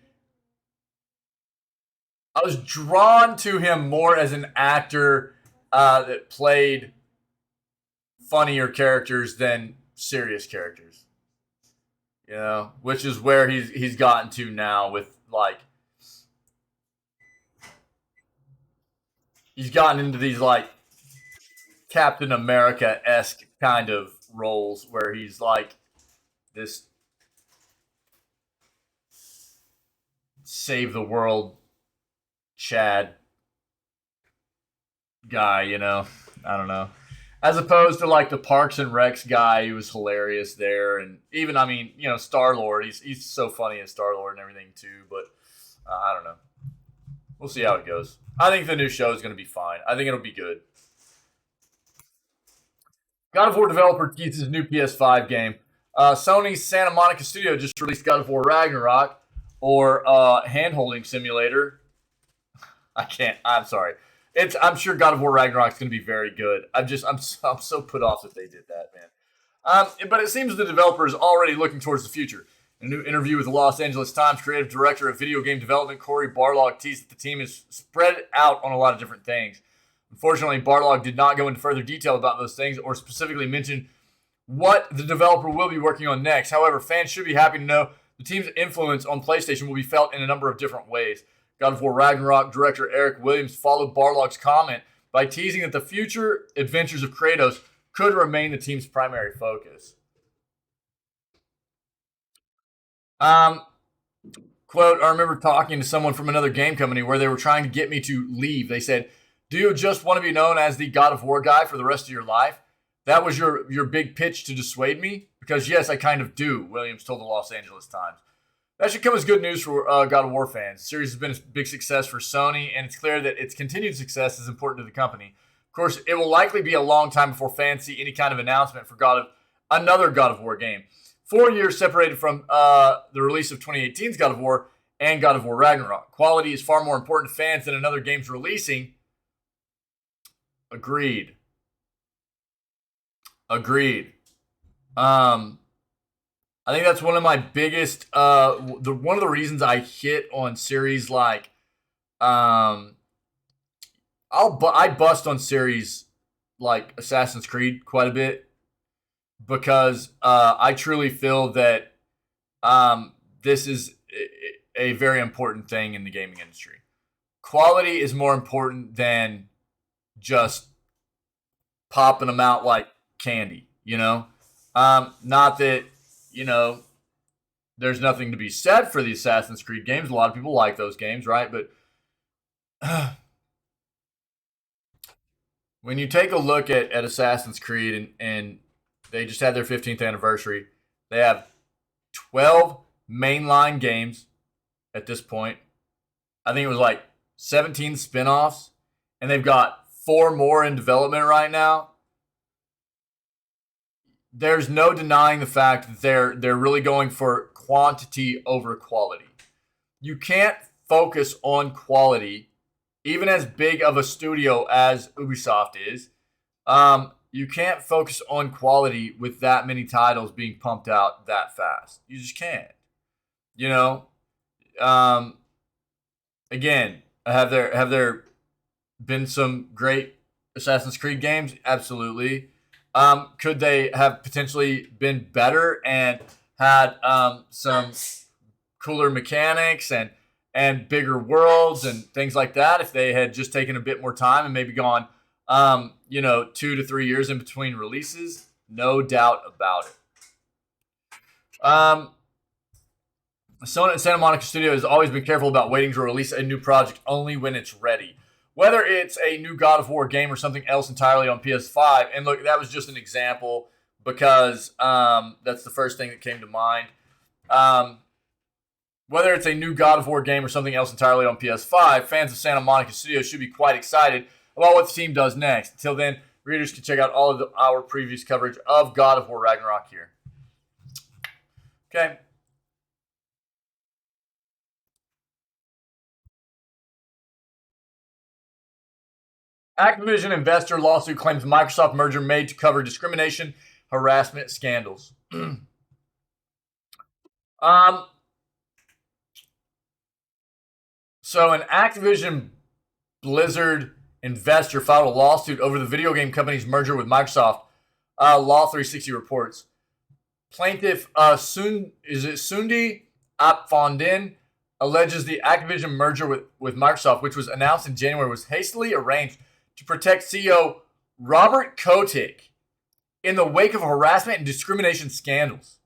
I was drawn to him more as an actor that played funnier characters than serious characters. You know, which is where he's gotten to now with like he's gotten into these like Captain America esque kind of roles where he's like this save the world Chad guy, you know. I don't know. As opposed to like the Parks and Recs guy who was hilarious there, and even I mean, you know, Star Lord. He's so funny as Star Lord and everything too. But I don't know. We'll see how it goes. I think the new show is going to be fine. I think it'll be good. God of War developer teases new PS5 game. Sony's Santa Monica studio just released God of War Ragnarok, or hand-holding simulator. I can't. I'm sorry. I'm sure God of War Ragnarok is going to be very good. I'm so put off that they did that, man. But it seems the developer is already looking towards the future. In a new interview with the Los Angeles Times, creative director of video game development Corey Barlog teased that the team is spread out on a lot of different things. Unfortunately, Barlog did not go into further detail about those things or specifically mention what the developer will be working on next. However, fans should be happy to know the team's influence on PlayStation will be felt in a number of different ways. God of War Ragnarok director Eric Williams followed Barlog's comment by teasing that the future adventures of Kratos could remain the team's primary focus. Um, Quote, I remember talking to someone from another game company where they were trying to get me to leave. They said, do you just want to be known as the God of War guy for the rest of your life? That was your big pitch to dissuade me? Because yes, I kind of do, Williams told the Los Angeles Times. That should come as good news for God of War fans. The series has been a big success for Sony, and it's clear that its continued success is important to the company. Of course, it will likely be a long time before fans see any kind of announcement for another God of War game. 4 years separated from the release of 2018's God of War and God of War Ragnarok. Quality is far more important to fans than another game's releasing. Agreed. I think that's one of my biggest, one of the reasons I hit on series like, I bust on series like Assassin's Creed quite a bit because I truly feel that this is a very important thing in the gaming industry. Quality is more important than just popping them out like candy, you know? Not that, you know, there's nothing to be said for the Assassin's Creed games. A lot of people like those games, right? But when you take a look at Assassin's Creed and they just had their 15th anniversary, they have 12 mainline games at this point. I think it was like 17 spin-offs, and they've got 4 more in development right now. There's no denying the fact that they're really going for quantity over quality. You can't focus on quality, even as big of a studio as Ubisoft is. You can't focus on quality with that many titles being pumped out that fast. You just can't. You know, again, have their been some great Assassin's Creed games? Absolutely. Could they have potentially been better and had some cooler mechanics and bigger worlds and things like that if they had just taken a bit more time and maybe gone 2 to 3 years in between releases? No doubt about it. Santa Monica Studio has always been careful about waiting to release a new project only when it's ready. Whether it's a new God of War game or something else entirely on PS5, and look, that was just an example because that's the first thing that came to mind. Whether it's a new God of War game or something else entirely on PS5, fans of Santa Monica Studios should be quite excited about what the team does next. Until then, readers can check out all of our previous coverage of God of War Ragnarok here. Okay. Activision investor lawsuit claims Microsoft merger made to cover discrimination, harassment scandals. So an Activision Blizzard investor filed a lawsuit over the video game company's merger with Microsoft. Law 360 reports. Plaintiff Sundi Apfondin alleges the Activision merger with Microsoft, which was announced in January, was hastily arranged to protect CEO Robert Kotick in the wake of harassment and discrimination scandals.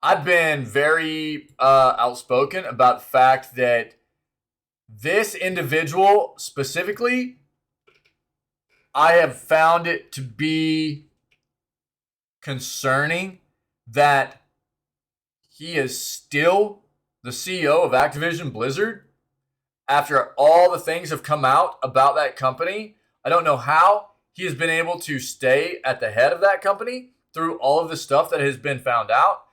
I've been very outspoken about the fact that this individual specifically, I have found it to be concerning that he is still the CEO of Activision Blizzard after all the things have come out about that company. I don't know how he has been able to stay at the head of that company through all of the stuff that has been found out.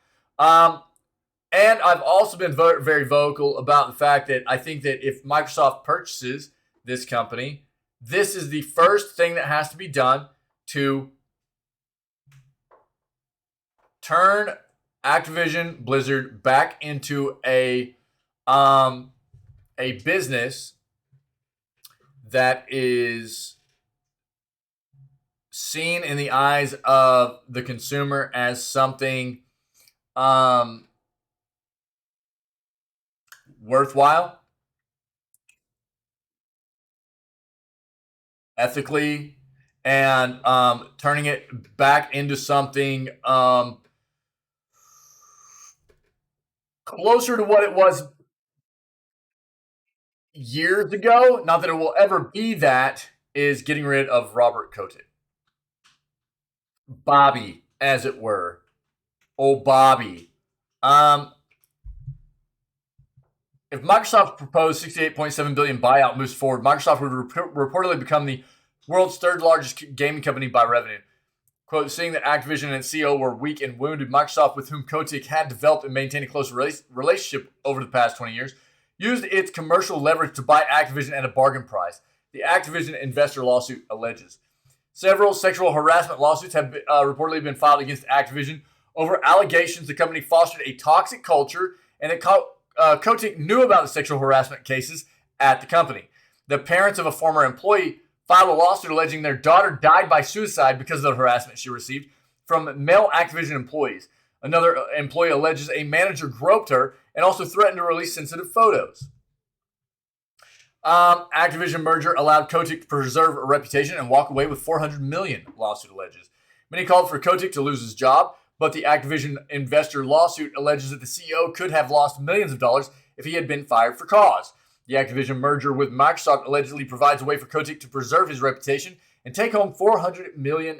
And I've also been very vocal about the fact that I think that if Microsoft purchases this company, this is the first thing that has to be done to turn Activision Blizzard back into a business that is seen in the eyes of the consumer as something worthwhile, ethically, and turning it back into something closer to what it was years ago. Not that it will ever be that, is getting rid of Robert Kotick. Bobby, as it were. Oh, Bobby. If Microsoft's proposed $68.7 billion buyout moves forward, Microsoft would reportedly become the world's third largest gaming company by revenue. Quote, seeing that Activision and its CEO were weak and wounded, Microsoft, with whom Kotick had developed and maintained a close relationship over the past 20 years, used its commercial leverage to buy Activision at a bargain price, the Activision investor lawsuit alleges. Several sexual harassment lawsuits have reportedly been filed against Activision over allegations the company fostered a toxic culture and that Kotick knew about the sexual harassment cases at the company. The parents of a former employee filed a lawsuit alleging their daughter died by suicide because of the harassment she received from male Activision employees. Another employee alleges a manager groped her and also threatened to release sensitive photos. Activision merger allowed Kotick to preserve a reputation and walk away with $400 million, lawsuit alleges. Many called for Kotick to lose his job, but the Activision investor lawsuit alleges that the CEO could have lost millions of dollars if he had been fired for cause. The Activision merger with Microsoft allegedly provides a way for Kotick to preserve his reputation and take home $400 million.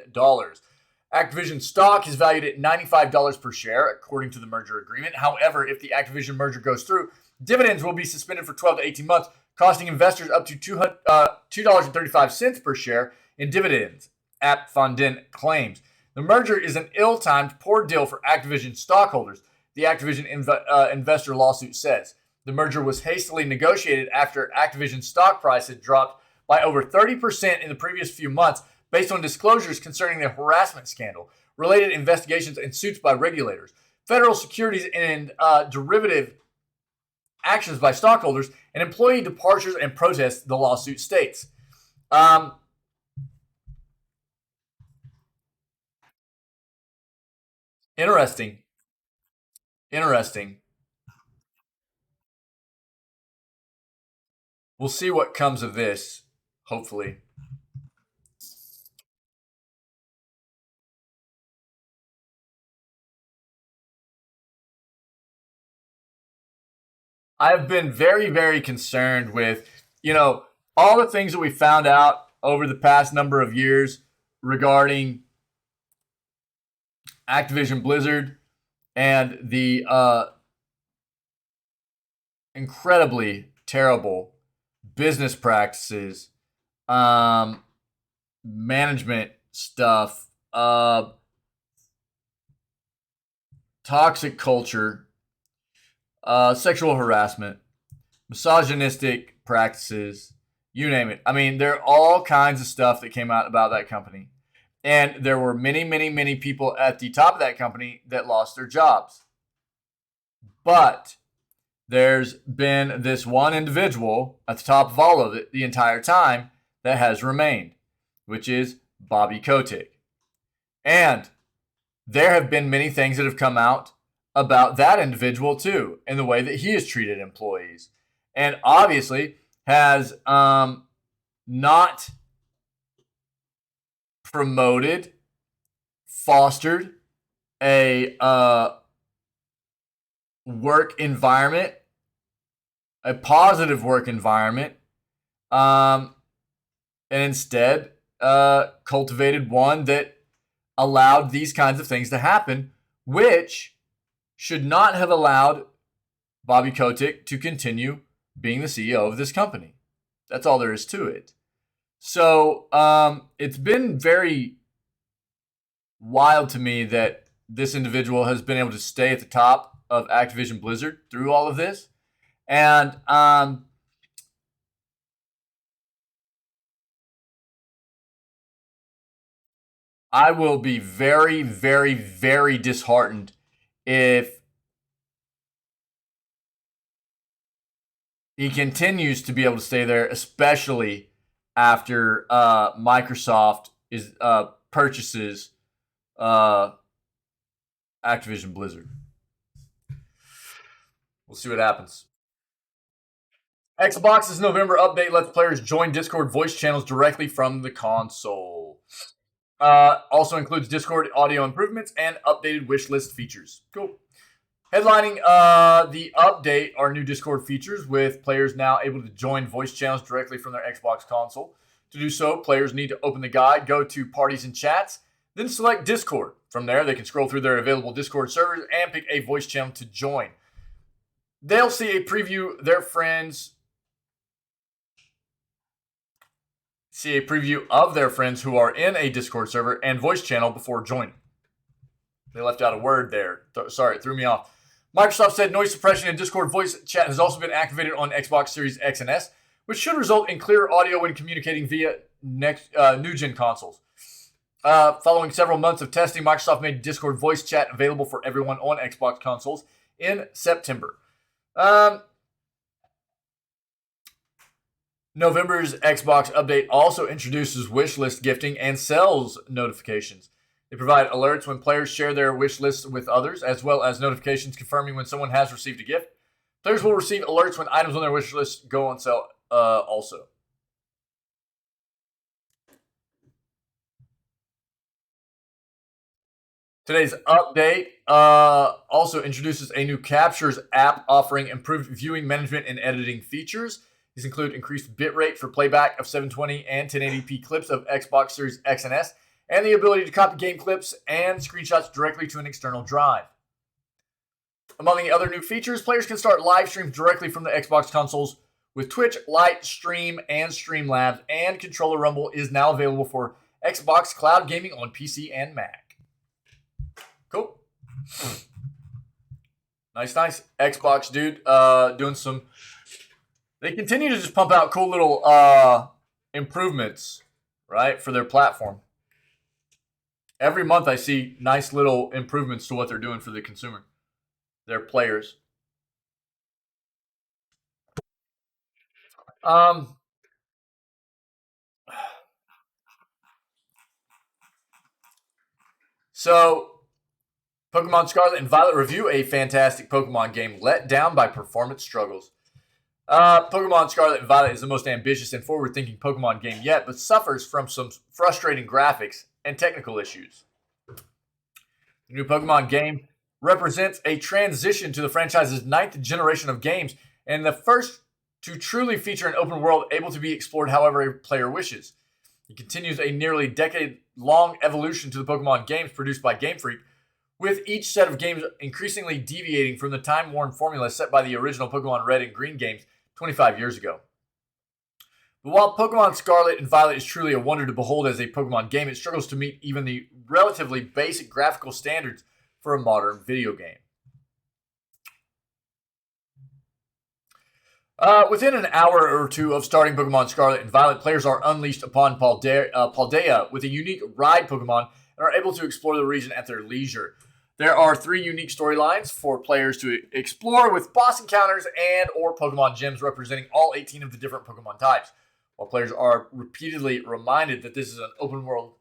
Activision stock is valued at $95 per share, according to the merger agreement. However, if the Activision merger goes through, dividends will be suspended for 12 to 18 months, costing investors up to $2.35 per share in dividends, Apfondin claims. The merger is an ill-timed, poor deal for Activision stockholders, the Activision investor lawsuit says. The merger was hastily negotiated after Activision's stock price had dropped by over 30% in the previous few months based on disclosures concerning the harassment scandal, related investigations, and suits by regulators. Federal Securities and Derivative actions by stockholders and employee departures and protests, the lawsuit states. Interesting. We'll see what comes of this, hopefully. I've been very, very concerned with, all the things that we found out over the past number of years regarding Activision Blizzard and the incredibly terrible business practices, management stuff, toxic culture, sexual harassment, misogynistic practices, you name it. I mean, there are all kinds of stuff that came out about that company. And there were many, many, many people at the top of that company that lost their jobs. But there's been this one individual at the top of all of it the entire time that has remained, which is Bobby Kotick. And there have been many things that have come out about that individual too, and the way that he has treated employees. And obviously has not promoted, fostered a work environment, a positive work environment, and instead cultivated one that allowed these kinds of things to happen, which should not have allowed Bobby Kotick to continue being the CEO of this company. That's all there is to it. So it's been very wild to me that this individual has been able to stay at the top of Activision Blizzard through all of this. And I will be very, very, very disheartened if he continues to be able to stay there, especially after Microsoft purchases Activision Blizzard. We'll see what happens. Xbox's November update lets players join Discord voice channels directly from the console. Also includes Discord audio improvements and updated wish list features. Cool. Headlining the update are new Discord features, with players now able to join voice channels directly from their Xbox console. To do so, players need to open the guide, go to Parties and Chats, then select Discord. From there, they can scroll through their available Discord servers and pick a voice channel to join. They'll see a preview of their friends who are in a Discord server and voice channel before joining. They left out a word there. Sorry, it threw me off. Microsoft said noise suppression in Discord voice chat has also been activated on Xbox Series X and S, which should result in clearer audio when communicating via new-gen consoles. Following several months of testing, Microsoft made Discord voice chat available for everyone on Xbox consoles in September. November's Xbox update also introduces wishlist gifting and sales notifications. They provide alerts when players share their wish lists with others, as well as notifications confirming when someone has received a gift. Players will receive alerts when items on their wish list go on sale also. Today's update also introduces a new Captures app offering improved viewing management and editing features. These include increased bitrate for playback of 720 and 1080p clips of Xbox Series X and S, and the ability to copy game clips and screenshots directly to an external drive. Among the other new features, players can start live streams directly from the Xbox consoles with Twitch, Lite, Stream, and Streamlabs, and Controller Rumble is now available for Xbox Cloud Gaming on PC and Mac. Cool. Nice. Xbox, dude, doing some... They continue to just pump out cool little improvements, right, for their platform. Every month I see nice little improvements to what they're doing for the consumer, their players. Um, so Pokemon Scarlet and Violet review a fantastic Pokemon game let down by performance struggles. Pokemon Scarlet and Violet is the most ambitious and forward-thinking Pokemon game yet, but suffers from some frustrating graphics and technical issues. The new Pokemon game represents a transition to the franchise's ninth generation of games and the first to truly feature an open world able to be explored however a player wishes. It continues a nearly decade-long evolution to the Pokemon games produced by Game Freak, with each set of games increasingly deviating from the time-worn formula set by the original Pokemon Red and Green games 25 years ago. But while Pokemon Scarlet and Violet is truly a wonder to behold as a Pokemon game, it struggles to meet even the relatively basic graphical standards for a modern video game. Within an hour or two of starting Pokemon Scarlet and Violet, players are unleashed upon Paldea with a unique ride Pokemon and are able to explore the region at their leisure. There are 3 unique storylines for players to explore with boss encounters and or Pokemon gyms representing all 18 of the different Pokemon types. While players are repeatedly reminded that this is an open world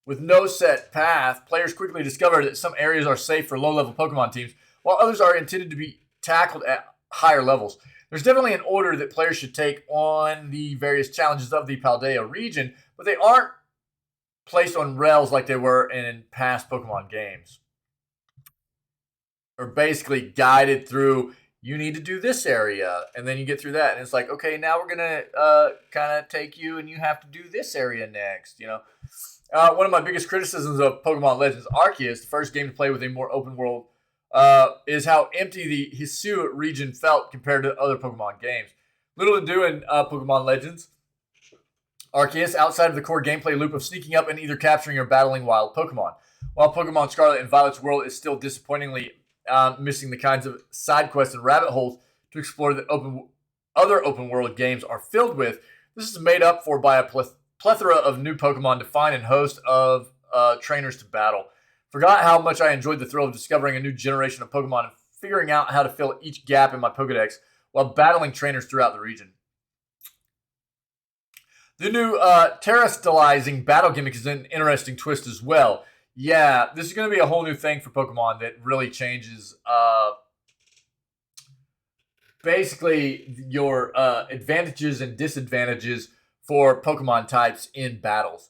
with no set path, players quickly discover that some areas are safe for low-level Pokemon teams, while others are intended to be tackled at higher levels. There's definitely an order that players should take on the various challenges of the Paldea region, but they aren't placed on rails like they were in past Pokemon games. Or basically guided through, you need to do this area, and then you get through that, and it's like, okay, now we're gonna kind of take you, and you have to do this area next. One of my biggest criticisms of Pokemon Legends Arceus, the first game to play with a more open world, is how empty the Hisui region felt compared to other Pokemon games. Little to do in Pokemon Legends Arceus outside of the core gameplay loop of sneaking up and either capturing or battling wild Pokemon. While Pokemon Scarlet and Violet's world is still disappointingly missing the kinds of side quests and rabbit holes to explore that other open world games are filled with, this is made up for by a plethora of new Pokemon to find and host of trainers to battle. Forgot how much I enjoyed the thrill of discovering a new generation of Pokemon and figuring out how to fill each gap in my Pokedex while battling trainers throughout the region. The new terrestrializing battle gimmick is an interesting twist as well. Yeah, this is going to be a whole new thing for Pokemon that really changes basically your advantages and disadvantages for Pokemon types in battles.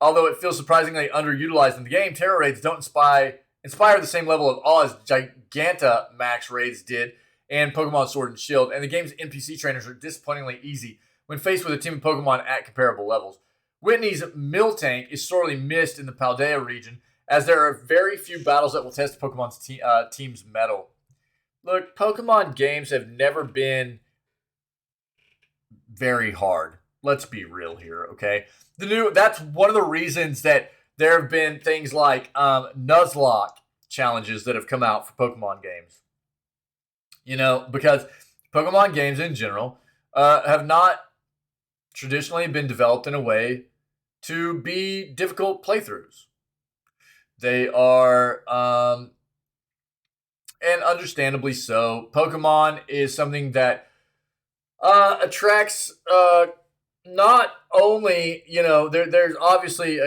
Although it feels surprisingly underutilized in the game, Terra Raids don't inspire the same level of awe as Gigantamax Raids did and Pokemon Sword and Shield, and the game's NPC trainers are disappointingly easy when faced with a team of Pokemon at comparable levels. Whitney's Miltank is sorely missed in the Paldea region, as there are very few battles that will test Pokemon's team's mettle. Look, Pokemon games have never been very hard. Let's be real here, okay? That's one of the reasons that there have been things like Nuzlocke challenges that have come out for Pokemon games. Because Pokemon games in general have not traditionally been developed in a way to be difficult playthroughs. They are, and understandably so, Pokemon is something that attracts not only, there's obviously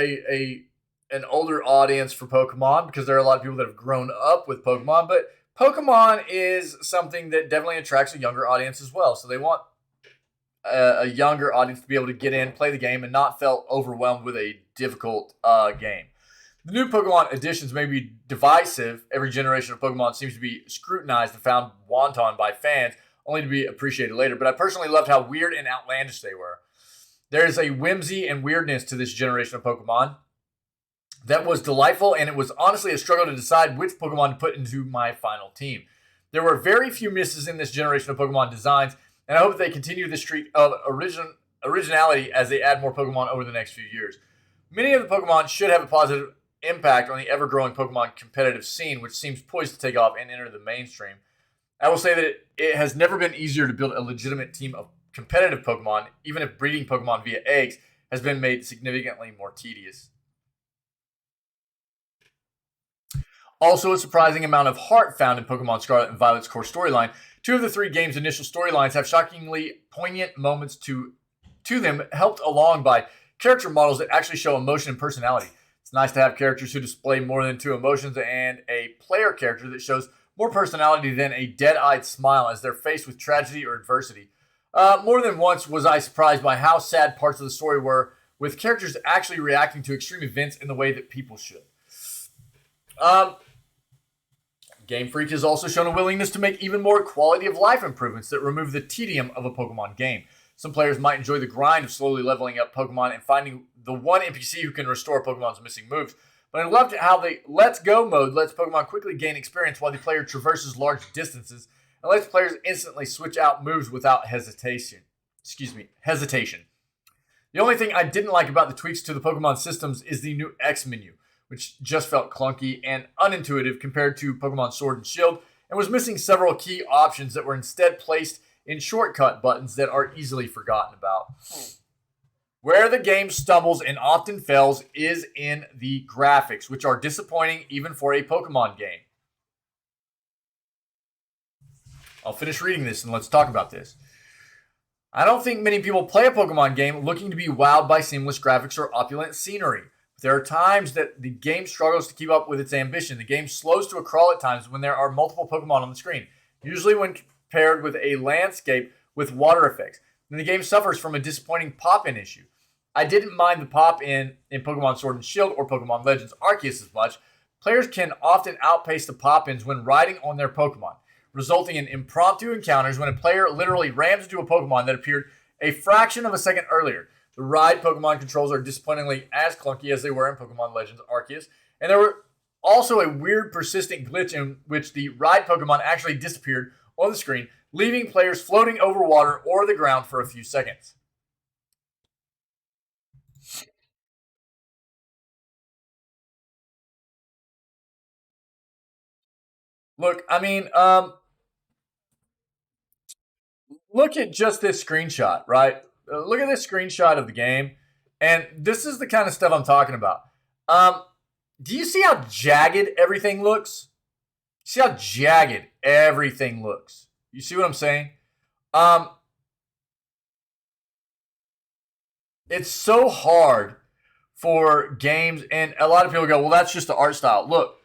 an older audience for Pokemon because there are a lot of people that have grown up with Pokemon, but Pokemon is something that definitely attracts a younger audience as well. So they want a younger audience to be able to get in, play the game, and not feel overwhelmed with a difficult game. The new Pokemon additions may be divisive. Every generation of Pokemon seems to be scrutinized and found wanton by fans, only to be appreciated later. But I personally loved how weird and outlandish they were. There's a whimsy and weirdness to this generation of Pokemon that was delightful, and it was honestly a struggle to decide which Pokemon to put into my final team. There were very few misses in this generation of Pokemon designs, and I hope they continue this streak of originality as they add more Pokemon over the next few years. Many of the Pokemon should have a positive impact on the ever-growing Pokemon competitive scene, which seems poised to take off and enter the mainstream. I will say that it has never been easier to build a legitimate team of competitive Pokemon, even if breeding Pokemon via eggs has been made significantly more tedious. Also, a surprising amount of heart found in Pokemon Scarlet and Violet's core storyline. 2 of the 3 games' initial storylines have shockingly poignant moments to them, helped along by character models that actually show emotion and personality. It's nice to have characters who display more than 2 emotions and a player character that shows more personality than a dead-eyed smile as they're faced with tragedy or adversity. More than once was I surprised by how sad parts of the story were, with characters actually reacting to extreme events in the way that people should. Game Freak has also shown a willingness to make even more quality of life improvements that remove the tedium of a Pokemon game. Some players might enjoy the grind of slowly leveling up Pokemon and finding the one NPC who can restore Pokemon's missing moves, but I loved how the Let's Go mode lets Pokemon quickly gain experience while the player traverses large distances and lets players instantly switch out moves without hesitation. The only thing I didn't like about the tweaks to the Pokemon systems is the new X menu, which just felt clunky and unintuitive compared to Pokemon Sword and Shield, and was missing several key options that were instead placed in shortcut buttons that are easily forgotten about. Where the game stumbles and often fails is in the graphics, which are disappointing even for a Pokemon game. I'll finish reading this and let's talk about this. I don't think many people play a Pokemon game looking to be wowed by seamless graphics or opulent scenery. There are times that the game struggles to keep up with its ambition. The game slows to a crawl at times when there are multiple Pokemon on the screen, usually when paired with a landscape with water effects. And the game suffers from a disappointing pop-in issue. I didn't mind the pop-in Pokemon Sword and Shield or Pokemon Legends Arceus as much. Players can often outpace the pop-ins when riding on their Pokemon, resulting in impromptu encounters when a player literally rams into a Pokemon that appeared a fraction of a second earlier. The ride Pokemon controls are disappointingly as clunky as they were in Pokemon Legends Arceus, and there were also a weird persistent glitch in which the ride Pokemon actually disappeared on the screen, leaving players floating over water or the ground for a few seconds. Look, I mean, look at just this screenshot, right? Look at this screenshot of the game, and this is the kind of stuff I'm talking about. Do you see how jagged everything looks? See how jagged everything looks? You see what I'm saying? Um, it's so hard for games, and a lot of people go, well, that's just the art style. Look,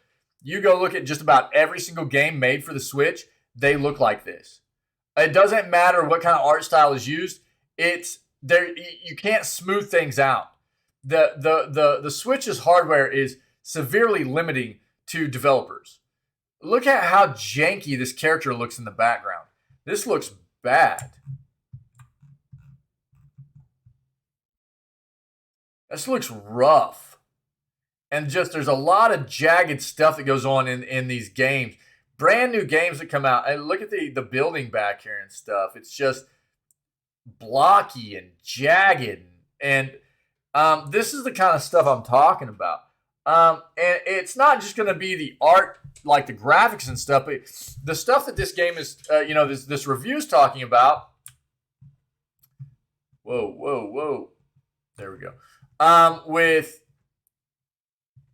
you go look at just about every single game made for the Switch, they look like this. It doesn't matter what kind of art style is used. It's there. You can't smooth things out. The Switch's hardware is severely limiting to developers. Look at how janky this character looks in the background. This looks bad. This looks rough. And just there's a lot of jagged stuff that goes on in these games. Brand new games that come out. And look at the building back here and stuff. It's just blocky and jagged. And this is the kind of stuff I'm talking about. And it's not just going to be the art, like the graphics and stuff, but the stuff that this game is, this review's talking about. Whoa. There we go.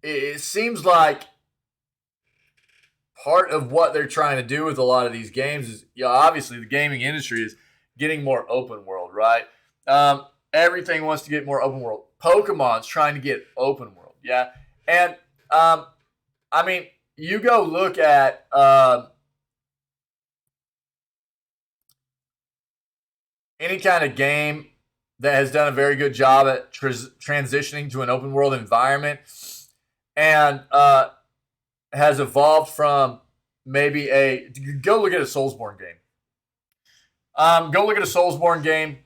It seems like part of what they're trying to do with a lot of these games is, obviously the gaming industry is getting more open world, right? Everything wants to get more open world. Pokemon's trying to get open world, yeah. And I mean, you go look at any kind of game that has done a very good job at transitioning to an open world environment and has evolved from maybe go look at a Soulsborne game. Go look at a Soulsborne game,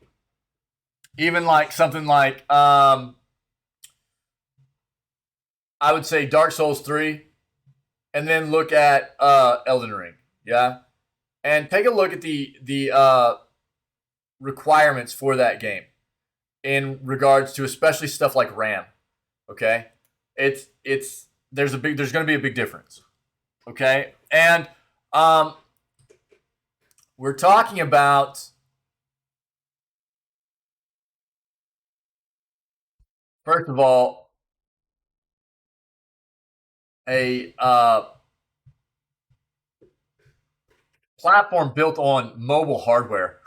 even like something like I would say Dark Souls 3, and then look at Elden Ring, yeah, and take a look at the requirements for that game in regards to especially stuff like RAM. Okay, there's going to be a big difference. Okay, and we're talking about, first of all, a platform built on mobile hardware,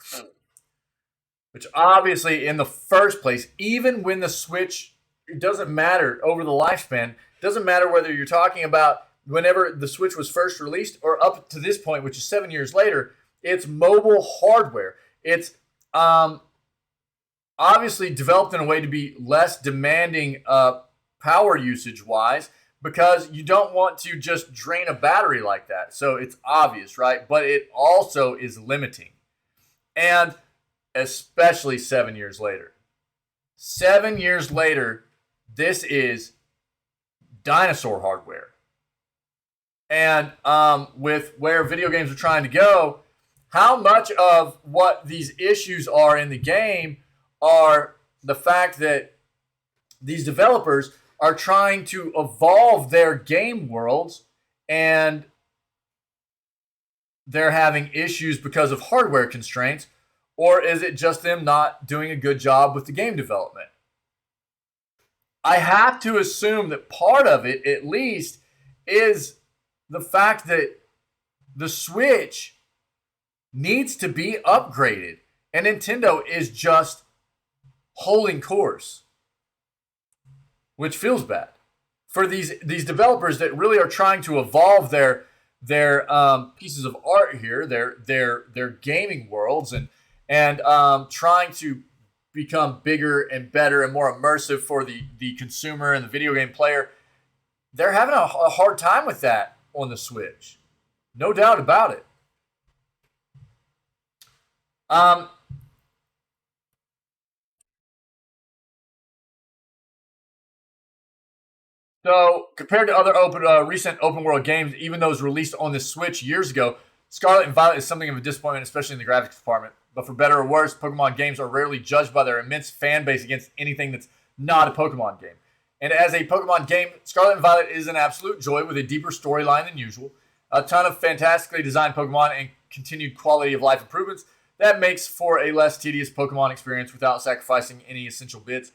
which obviously in the first place, even when the Switch, it doesn't matter over the lifespan, it doesn't matter whether you're talking about whenever the Switch was first released or up to this point, which is 7 years later, it's mobile hardware. It's obviously developed in a way to be less demanding power usage wise, because you don't want to just drain a battery like that. So it's obvious, right? But it also is limiting. And especially 7 years later. 7 years later, this is dinosaur hardware. And with where video games are trying to go, how much of what these issues are in the game are the fact that these developers are trying to evolve their game worlds and they're having issues because of hardware constraints, or is it just them not doing a good job with the game development? I have to assume that part of it, at least, is the fact that the Switch needs to be upgraded, and Nintendo is just holding course, which feels bad for these developers that really are trying to evolve their pieces of art here, their gaming worlds, and trying to become bigger and better and more immersive for the consumer and the video game player. They're having a hard time with that on the Switch. No doubt about it. So compared to other recent open world games, even those released on the Switch years ago, Scarlet and Violet is something of a disappointment, especially in the graphics department. But for better or worse, Pokemon games are rarely judged by their immense fan base against anything that's not a Pokemon game. And as a Pokemon game, Scarlet and Violet is an absolute joy with a deeper storyline than usual, a ton of fantastically designed Pokemon, and continued quality of life improvements that makes for a less tedious Pokemon experience without sacrificing any essential bits.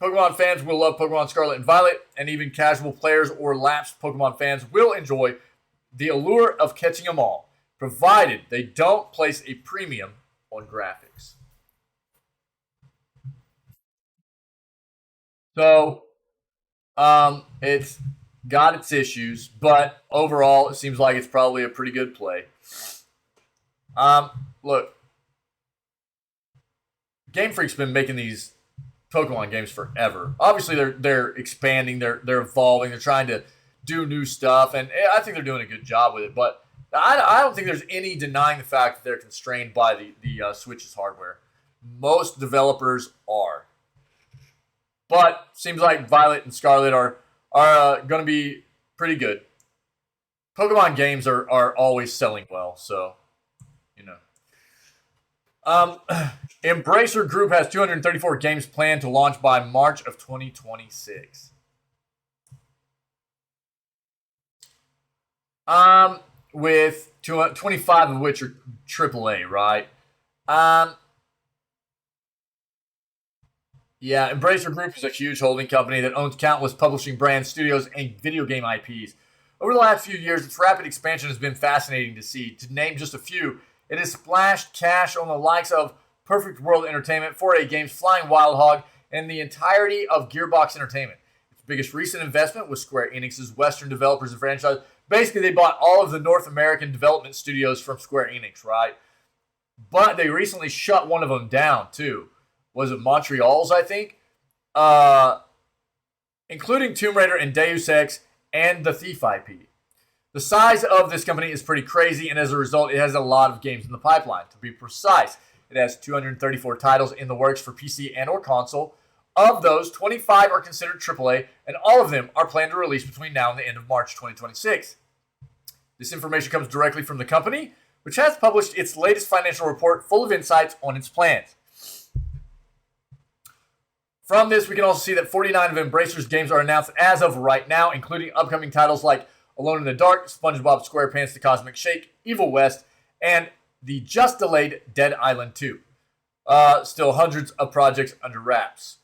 Pokemon fans will love Pokemon Scarlet and Violet, and even casual players or lapsed Pokemon fans will enjoy the allure of catching them all, provided they don't place a premium on graphics. So, it's got its issues, but overall, it seems like it's probably a pretty good play. Look, Game Freak's been making these Pokemon games forever. Obviously, they're expanding, they're evolving, they're trying to do new stuff, and I think they're doing a good job with it. But I don't think there's any denying the fact that they're constrained by the Switch's hardware. Most developers are, but seems like Violet and Scarlet are going to be pretty good. Pokemon games are always selling well, so you know. Embracer Group has 234 games planned to launch by March of 2026. With 25 of which are AAA, right? Yeah, Embracer Group is a huge holding company that owns countless publishing brands, studios, and video game IPs. Over the last few years, its rapid expansion has been fascinating to see. To name just a few, it has splashed cash on the likes of Perfect World Entertainment, 4A Games, Flying Wild Hog, and the entirety of Gearbox Entertainment. Its biggest recent investment was Square Enix's Western developers and franchise. Basically, they bought all of the North American development studios from Square Enix, right? But they recently shut one of them down, too. Was it Montreal's, I think? Including Tomb Raider and Deus Ex and the Thief IP. The size of this company is pretty crazy, and as a result, it has a lot of games in the pipeline. To be precise, it has 234 titles in the works for PC and or console. Of those, 25 are considered AAA, and all of them are planned to release between now and the end of March 2026. This information comes directly from the company, which has published its latest financial report full of insights on its plans. From this, we can also see that 49 of Embracer's games are announced as of right now, including upcoming titles like Alone in the Dark, SpongeBob SquarePants The Cosmic Shake, Evil West, and the just-delayed Dead Island 2. Still hundreds of projects under wraps.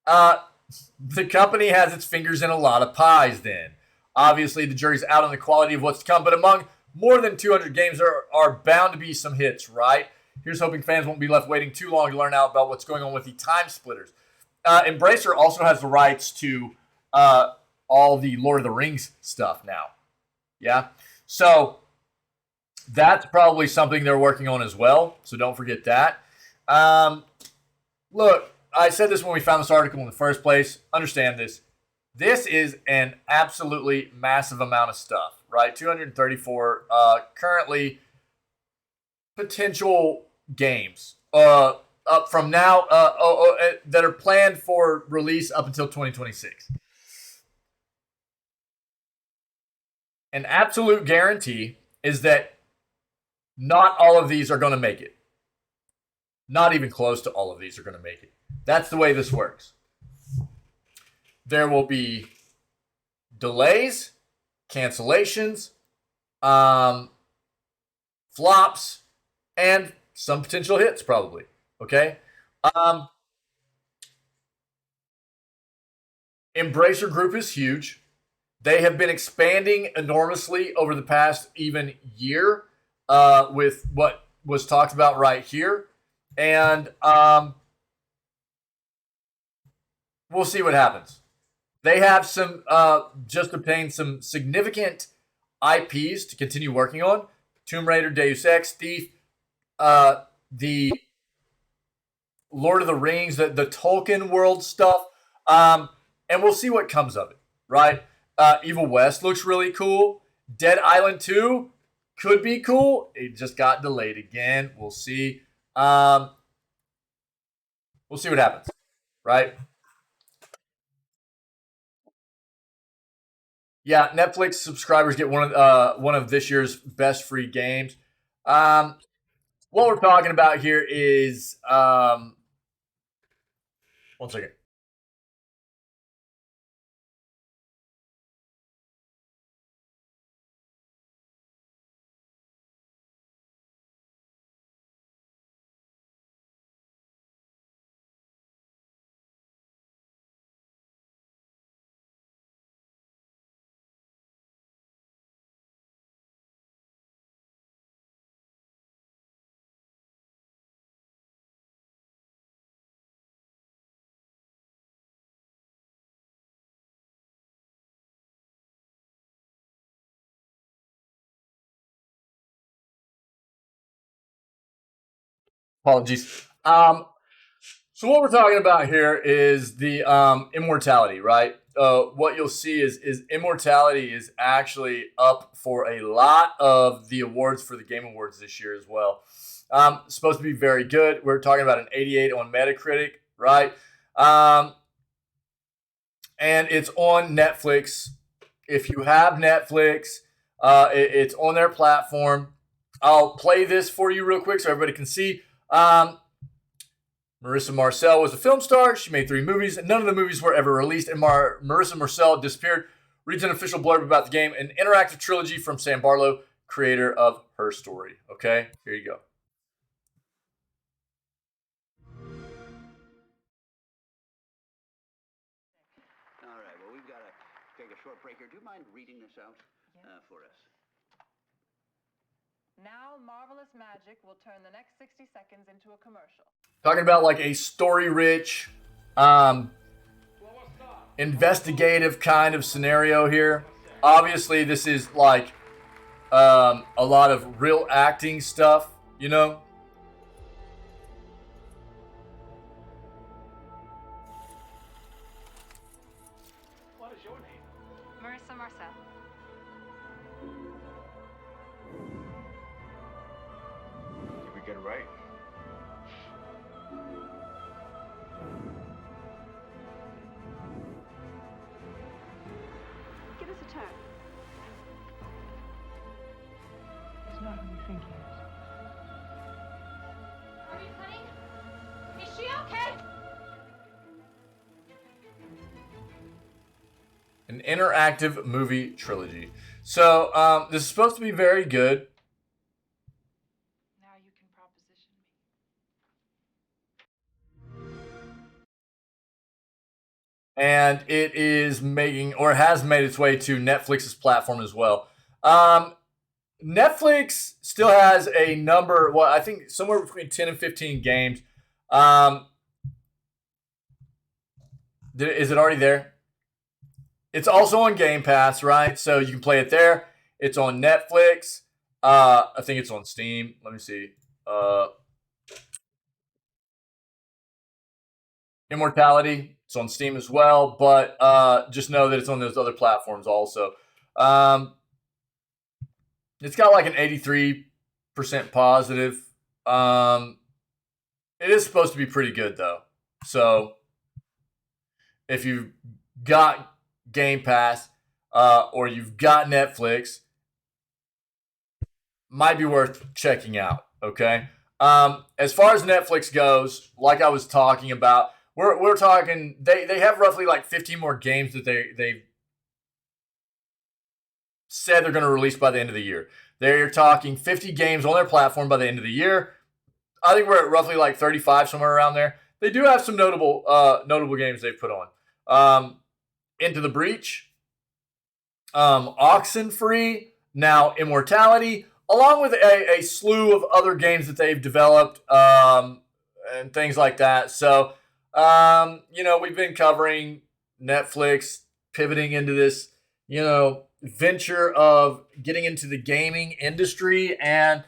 The company has its fingers in a lot of pies then. Obviously, the jury's out on the quality of what's to come, but among more than 200 games, there are bound to be some hits, right? Here's hoping fans won't be left waiting too long to learn out about what's going on with the time splitters. Embracer also has the rights to all the Lord of the Rings stuff now. Yeah? So that's probably something they're working on as well. So don't forget that. Look, I said this when we found this article in the first place. Understand this. This is an absolutely massive amount of stuff, right? 234 currently potential games up from now that are planned for release up until 2026. An absolute guarantee is that not all of these are going to make it. Not even close to all of these are going to make it. That's the way this works. There will be delays, cancellations, flops, and some potential hits probably. Okay? Embracer Group is huge. They have been expanding enormously over the past even year with what was talked about right here. And we'll see what happens. They have some just obtained some significant IPs to continue working on. Tomb Raider, Deus Ex, Thief, the Lord of the Rings, the Tolkien world stuff. And we'll see what comes of it, right? Evil West looks really cool. Dead Island 2 could be cool. It just got delayed again. We'll see. We'll see what happens, right? Yeah, Netflix subscribers get one of this year's best free games. What we're talking about here is 1 second. Apologies. So what we're talking about here is the immortality, right? What you'll see is immortality is actually up for a lot of the awards for the Game Awards this year as well. Supposed to be very good. We're talking about an 88 on Metacritic, right? And it's on Netflix. If you have Netflix, it's on their platform. I'll play this for you real quick so everybody can see. Marissa Marcel was a film star. She made 3 movies. None of the movies were ever released, and Marissa Marcel disappeared. Reads an official blurb about the game, an interactive trilogy from Sam Barlow, creator of Her Story. Okay, here you go. All right, well, we've got to take a short break here. Do you mind reading this out for us? Now, Marvelous Magic will turn the next 60 seconds into a commercial. Talking about like a story-rich, investigative kind of scenario here. Obviously, this is like a lot of real acting stuff, you know? What is your name? Marissa Marcel. Did we get it right? Give us a turn. He's not who you think he is. Are we playing? Is she okay? An interactive movie trilogy. So this is supposed to be very good. Now you can proposition me. And it is making, or has made its way to Netflix's platform as well. Netflix still has a number, well, I think somewhere between 10 and 15 games. Is it already there? It's also on Game Pass, right? So you can play it there. It's on Netflix. I think it's on Steam. Let me see. Immortality. It's on Steam as well, but just know that it's on those other platforms also. It's got like an 83% positive. It is supposed to be pretty good though. So if you've got Game Pass or you've got Netflix, might be worth checking out. Okay. As far as Netflix goes, like I was talking about, we're talking. They have roughly like 15 more games that they said they're going to release by the end of the year. They're talking 50 games on their platform by the end of the year. I think we're at roughly like 35, somewhere around there. They do have some notable games they've put on. Into the Breach, Oxenfree, now Immortality, along with a slew of other games that they've developed and things like that. So, we've been covering Netflix pivoting into this, venture of getting into the gaming industry, and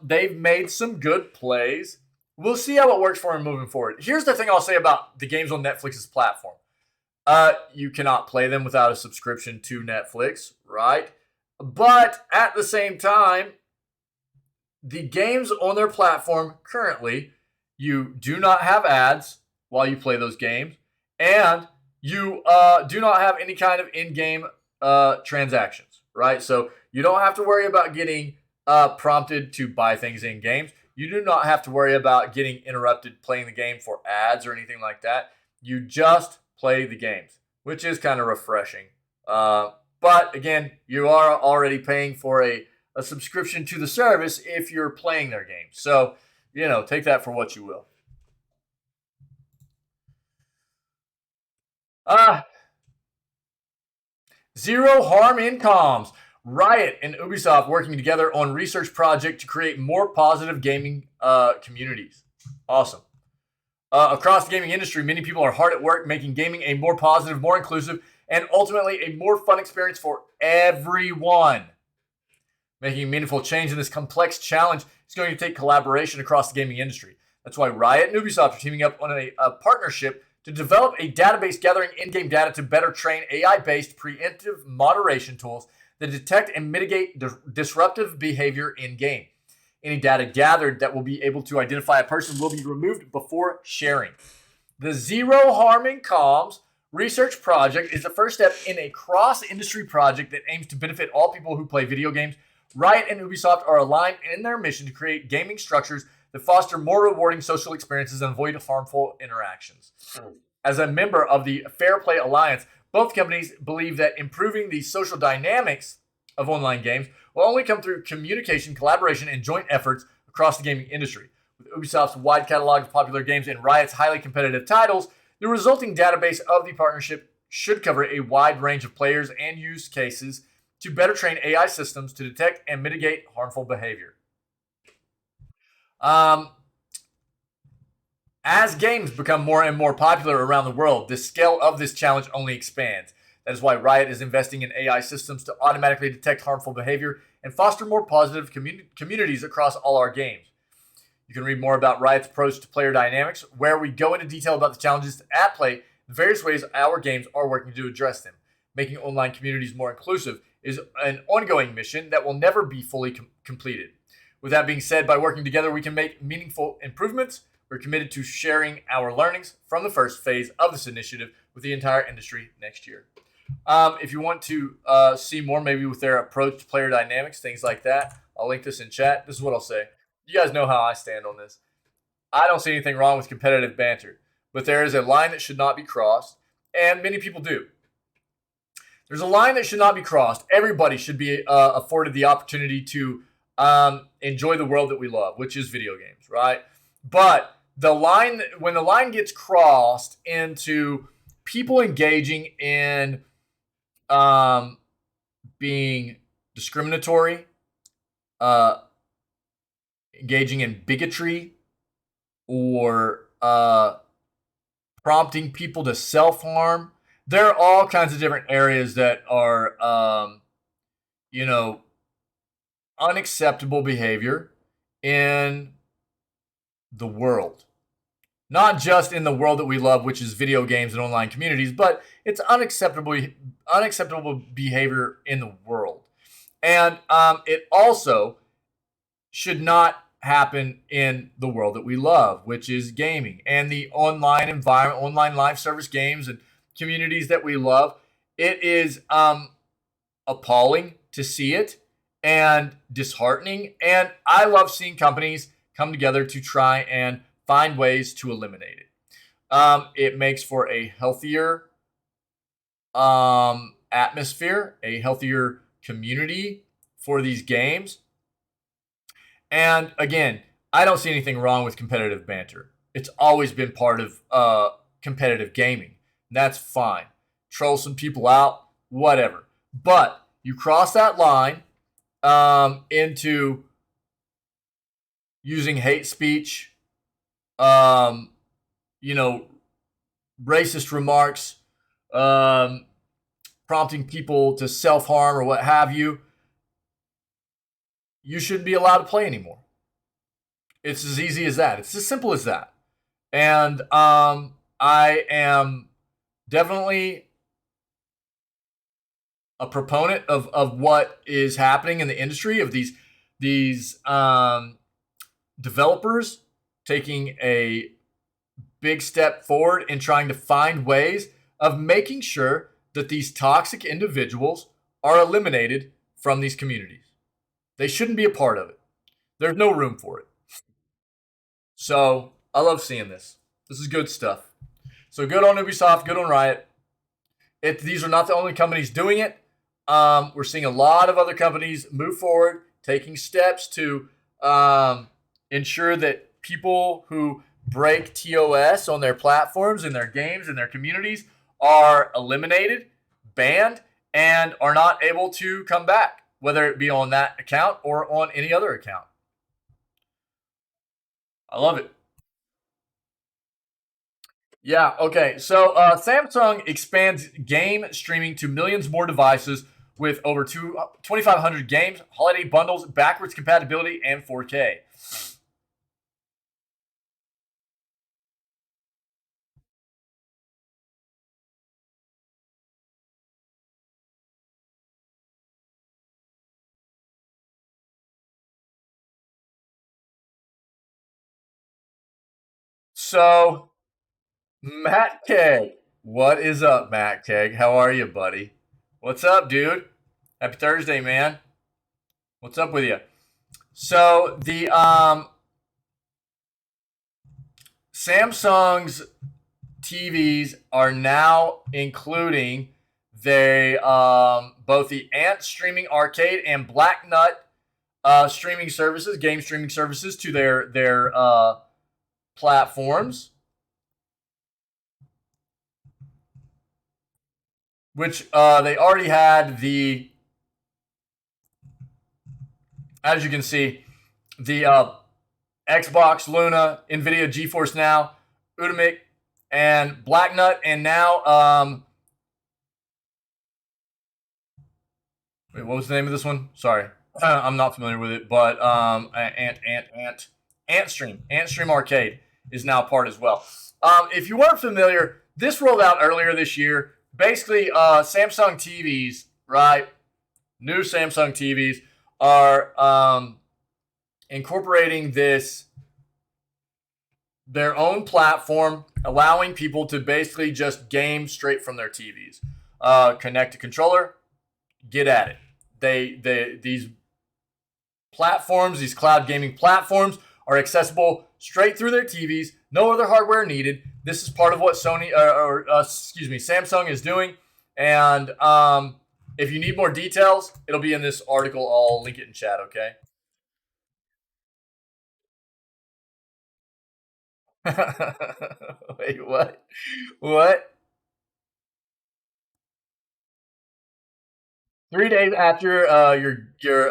they've made some good plays. We'll see how it works for them moving forward. Here's the thing I'll say about the games on Netflix's platform. You cannot play them without a subscription to Netflix, right? But at the same time, the games on their platform currently, you do not have ads while you play those games, and you do not have any kind of in-game transactions, right? So you don't have to worry about getting prompted to buy things in games. You do not have to worry about getting interrupted playing the game for ads or anything like that. You just play the games, which is kind of refreshing. But again, you are already paying for a subscription to the service if you're playing their games. So, take that for what you will. Zero harm in comms. Riot and Ubisoft working together on research project to create more positive gaming communities. Awesome. Across the gaming industry, many people are hard at work making gaming a more positive, more inclusive, and ultimately a more fun experience for everyone. Making meaningful change in this complex challenge is going to take collaboration across the gaming industry. That's why Riot and Ubisoft are teaming up on a partnership to develop a database gathering in-game data to better train AI-based preemptive moderation tools that detect and mitigate disruptive behavior in-game. Any data gathered that will be able to identify a person will be removed before sharing. The Zero Harm in Comms research project is the first step in a cross-industry project that aims to benefit all people who play video games. Riot and Ubisoft are aligned in their mission to create gaming structures that foster more rewarding social experiences and avoid harmful interactions. As a member of the Fair Play Alliance, both companies believe that improving the social dynamics of online games will only come through communication, collaboration, and joint efforts across the gaming industry. With Ubisoft's wide catalog of popular games and Riot's highly competitive titles, the resulting database of the partnership should cover a wide range of players and use cases to better train AI systems to detect and mitigate harmful behavior. As games become more and more popular around the world, the scale of this challenge only expands. That is why Riot is investing in AI systems to automatically detect harmful behavior and foster more positive communities across all our games. You can read more about Riot's approach to player dynamics, where we go into detail about the challenges at play, the various ways our games are working to address them. Making online communities more inclusive is an ongoing mission that will never be fully completed. With that being said, by working together, we can make meaningful improvements. We're committed to sharing our learnings from the first phase of this initiative with the entire industry next year. If you want to see more, maybe with their approach to player dynamics, things like that, I'll link this in chat. This is what I'll say. You guys know how I stand on this. I don't see anything wrong with competitive banter, but there is a line that should not be crossed, and many people do. There's a line that should not be crossed. Everybody should be afforded the opportunity to enjoy the world that we love, which is video games, right? But when the line gets crossed into people engaging in being discriminatory, engaging in bigotry or prompting people to self-harm. There are all kinds of different areas that are, unacceptable behavior in the world. Not just in the world that we love, which is video games and online communities, but it's unacceptable behavior in the world. And it also should not happen in the world that we love, which is gaming and the online environment, online live service games and communities that we love. It is appalling to see it and disheartening. And I love seeing companies come together to try and find ways to eliminate it. It makes for a healthier atmosphere, a healthier community for these games. And again, I don't see anything wrong with competitive banter. It's always been part of competitive gaming. That's fine. Troll some people out, whatever. But you cross that line into using hate speech, racist remarks, prompting people to self-harm or what have you, you shouldn't be allowed to play anymore. It's as easy as that. It's as simple as that. And I am definitely a proponent of what is happening in the industry, of these developers taking a big step forward in trying to find ways of making sure that these toxic individuals are eliminated from these communities. They shouldn't be a part of it. There's no room for it. So I love seeing this. This is good stuff. So good on Ubisoft, good on Riot. These are not the only companies doing it. We're seeing a lot of other companies move forward, taking steps to ensure that people who break TOS on their platforms, in their games, in their communities are eliminated, banned, and are not able to come back, whether it be on that account or on any other account. I love it. Yeah, okay. So Samsung expands game streaming to millions more devices with over 2,500 games, holiday bundles, backwards compatibility, and 4K. So, Matt Keg. What is up, Matt Keg? How are you, buddy? What's up, dude? Happy Thursday, man. What's up with you? So, the Samsung's TVs are now including both the Ant Streaming Arcade and Black Nut streaming services, game streaming services to their platforms, which they already had as you can see, the Xbox Luna, NVIDIA GeForce Now, Udemy, and Black Nut, and now wait, what was the name of this one? Sorry, I'm not familiar with it, but Ant Stream Arcade is now part as well. If you weren't familiar, this rolled out earlier this year. Basically, Samsung TVs, right? New Samsung TVs are incorporating their own platform, allowing people to basically just game straight from their TVs. Connect a controller, get at it. These platforms, these cloud gaming platforms, are accessible straight through their TVs. No other hardware needed. This is part of what Samsung is doing. And if you need more details, it'll be in this article. I'll link it in chat. Okay. Wait, what? What? 3 days after your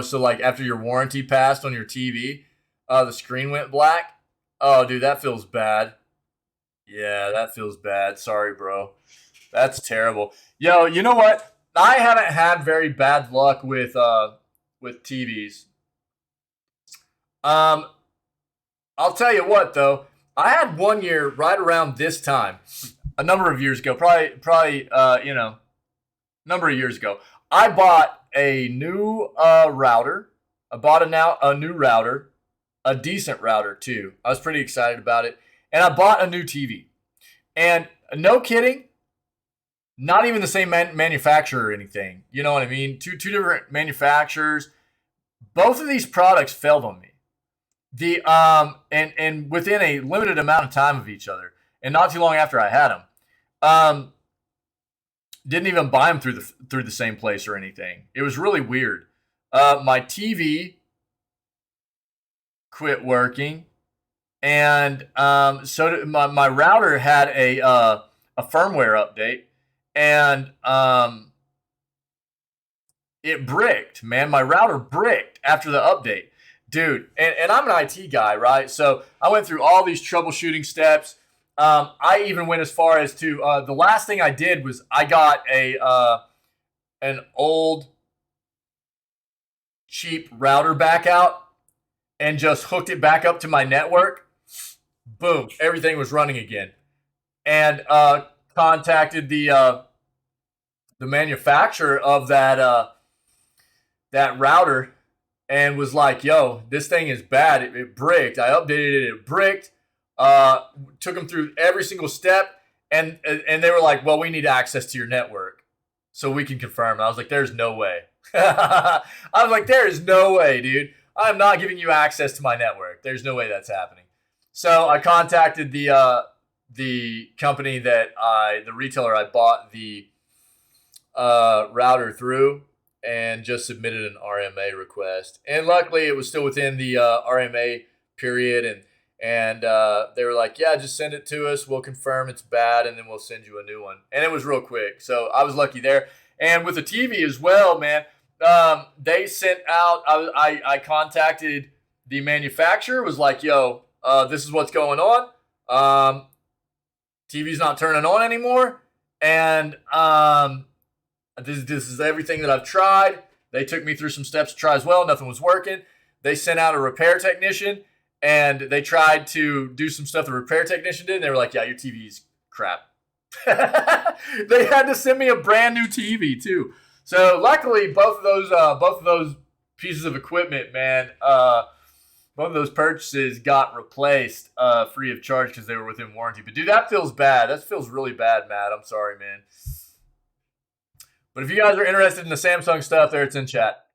so like after your warranty passed on your TV, the screen went black. Oh, dude, that feels bad. Yeah, that feels bad. Sorry, bro. That's terrible. Yo, you know what? I haven't had very bad luck with TVs. Um, I'll tell you what though. I had one year right around this time, a number of years ago, probably number of years ago. I bought a new router. I bought a new router, a decent router too. I was pretty excited about it, and I bought a new TV. And no kidding, not even the same manufacturer or anything. You know what I mean? Two different manufacturers. Both of these products failed on me. The and within a limited amount of time of each other, and not too long after I had them. Didn't even buy them through the same place or anything. It was really weird. My TV quit working, and so my router had a firmware update, and it bricked. Man, my router bricked after the update, dude. And I'm an IT guy, right? So I went through all these troubleshooting steps. I even went as far as to the last thing I did was I got an old cheap router back out and just hooked it back up to my network. Boom, everything was running again. And contacted the manufacturer of that router and was like, "Yo, this thing is bad. It bricked. I updated it. It bricked." Took them through every single step, and they were like, "Well, we need access to your network so we can confirm." And I was like, "There's no way." I was like, "There is no way, dude. I'm not giving you access to my network. There's no way that's happening." So I contacted the company the retailer I bought the router through, and just submitted an RMA request. And luckily, it was still within the RMA period, and they were like, "Yeah, just send it to us. We'll confirm it's bad, and then we'll send you a new one." And it was real quick, so I was lucky there. And with the TV as well, man, they sent out. I contacted the manufacturer. Was like, "Yo, this is what's going on. TV's not turning on anymore, and this is everything that I've tried." They took me through some steps to try as well. Nothing was working. They sent out a repair technician, and they tried to do some stuff the repair technician did, and they were like, "Yeah, your TV's crap." They had to send me a brand new TV too. So luckily, both of those pieces of equipment, man, both of those purchases got replaced free of charge because they were within warranty. But dude, that feels bad. That feels really bad, Matt. I'm sorry, man. But if you guys are interested in the Samsung stuff, there it's in chat.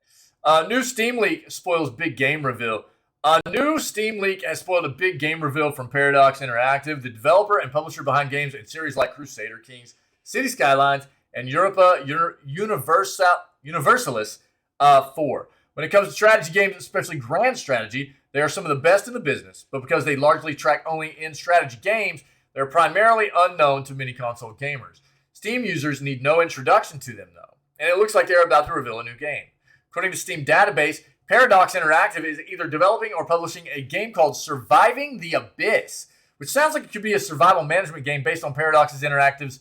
New Steam leak spoils big game reveal. A new Steam leak has spoiled a big game reveal from Paradox Interactive, the developer and publisher behind games in series like Crusader Kings, City Skylines, and Europa Universalis 4. When it comes to strategy games, especially grand strategy, they are some of the best in the business, but because they largely track only in strategy games, they're primarily unknown to many console gamers. Steam users need no introduction to them, though, and it looks like they're about to reveal a new game. According to Steam database, Paradox Interactive is either developing or publishing a game called Surviving the Abyss, which sounds like it could be a survival management game based on Paradox Interactive's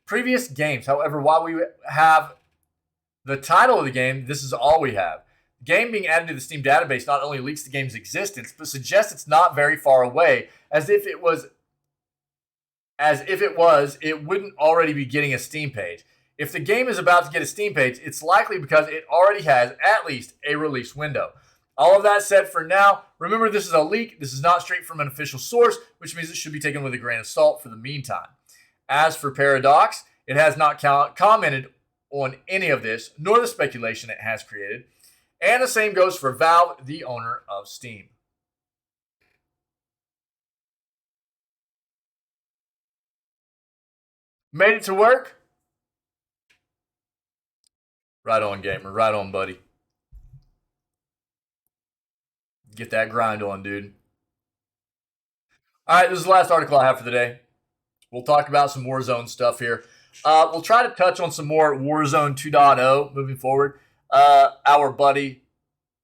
previous games. However, while we have the title of the game, this is all we have. The game being added to the Steam database not only leaks the game's existence, but suggests it's not very far away, as if it was, it wouldn't already be getting a Steam page. If the game is about to get a Steam page, it's likely because it already has at least a release window. All of that said, for now, remember this is a leak. This is not straight from an official source, which means it should be taken with a grain of salt for the meantime. As for Paradox, it has not commented on any of this, nor the speculation it has created. And the same goes for Valve, the owner of Steam. Made it to work? Right on, gamer. Right on, buddy. Get that grind on, dude. All right, this is the last article I have for the day. We'll talk about some Warzone stuff here. We'll try to touch on some more Warzone 2.0 moving forward. Our buddy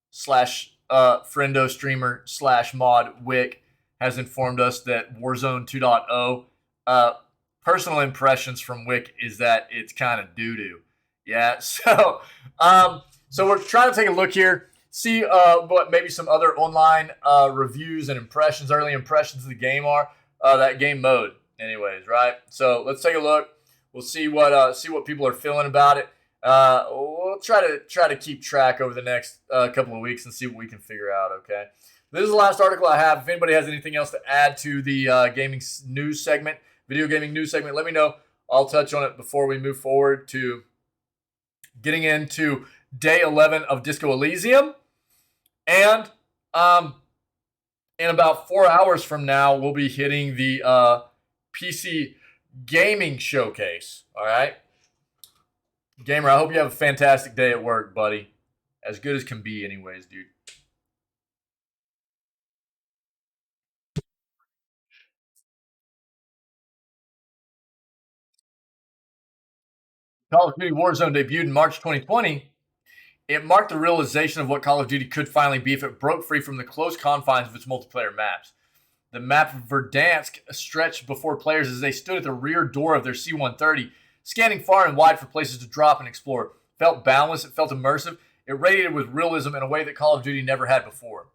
slash friendo streamer slash mod Wick has informed us that Warzone 2.0, personal impressions from Wick is that it's kind of doo-doo. Yeah, so we're trying to take a look here, see what maybe some other online reviews and impressions, early impressions of the game are, that game mode anyways, right? So let's take a look. We'll see what people are feeling about it. We'll try to keep track over the next couple of weeks and see what we can figure out, okay? This is the last article I have. If anybody has anything else to add to the gaming news segment, video gaming news segment, let me know. I'll touch on it before we move forward to getting into day 11 of Disco Elysium. And in about 4 hours from now, we'll be hitting the PC gaming showcase. All right? Gamer, I hope you have a fantastic day at work, buddy. As good as can be anyways, dude. Call of Duty Warzone debuted in March 2020. It marked the realization of what Call of Duty could finally be if it broke free from the close confines of its multiplayer maps. The map of Verdansk stretched before players as they stood at the rear door of their C-130, scanning far and wide for places to drop and explore. It felt boundless, it felt immersive, it radiated with realism in a way that Call of Duty never had before.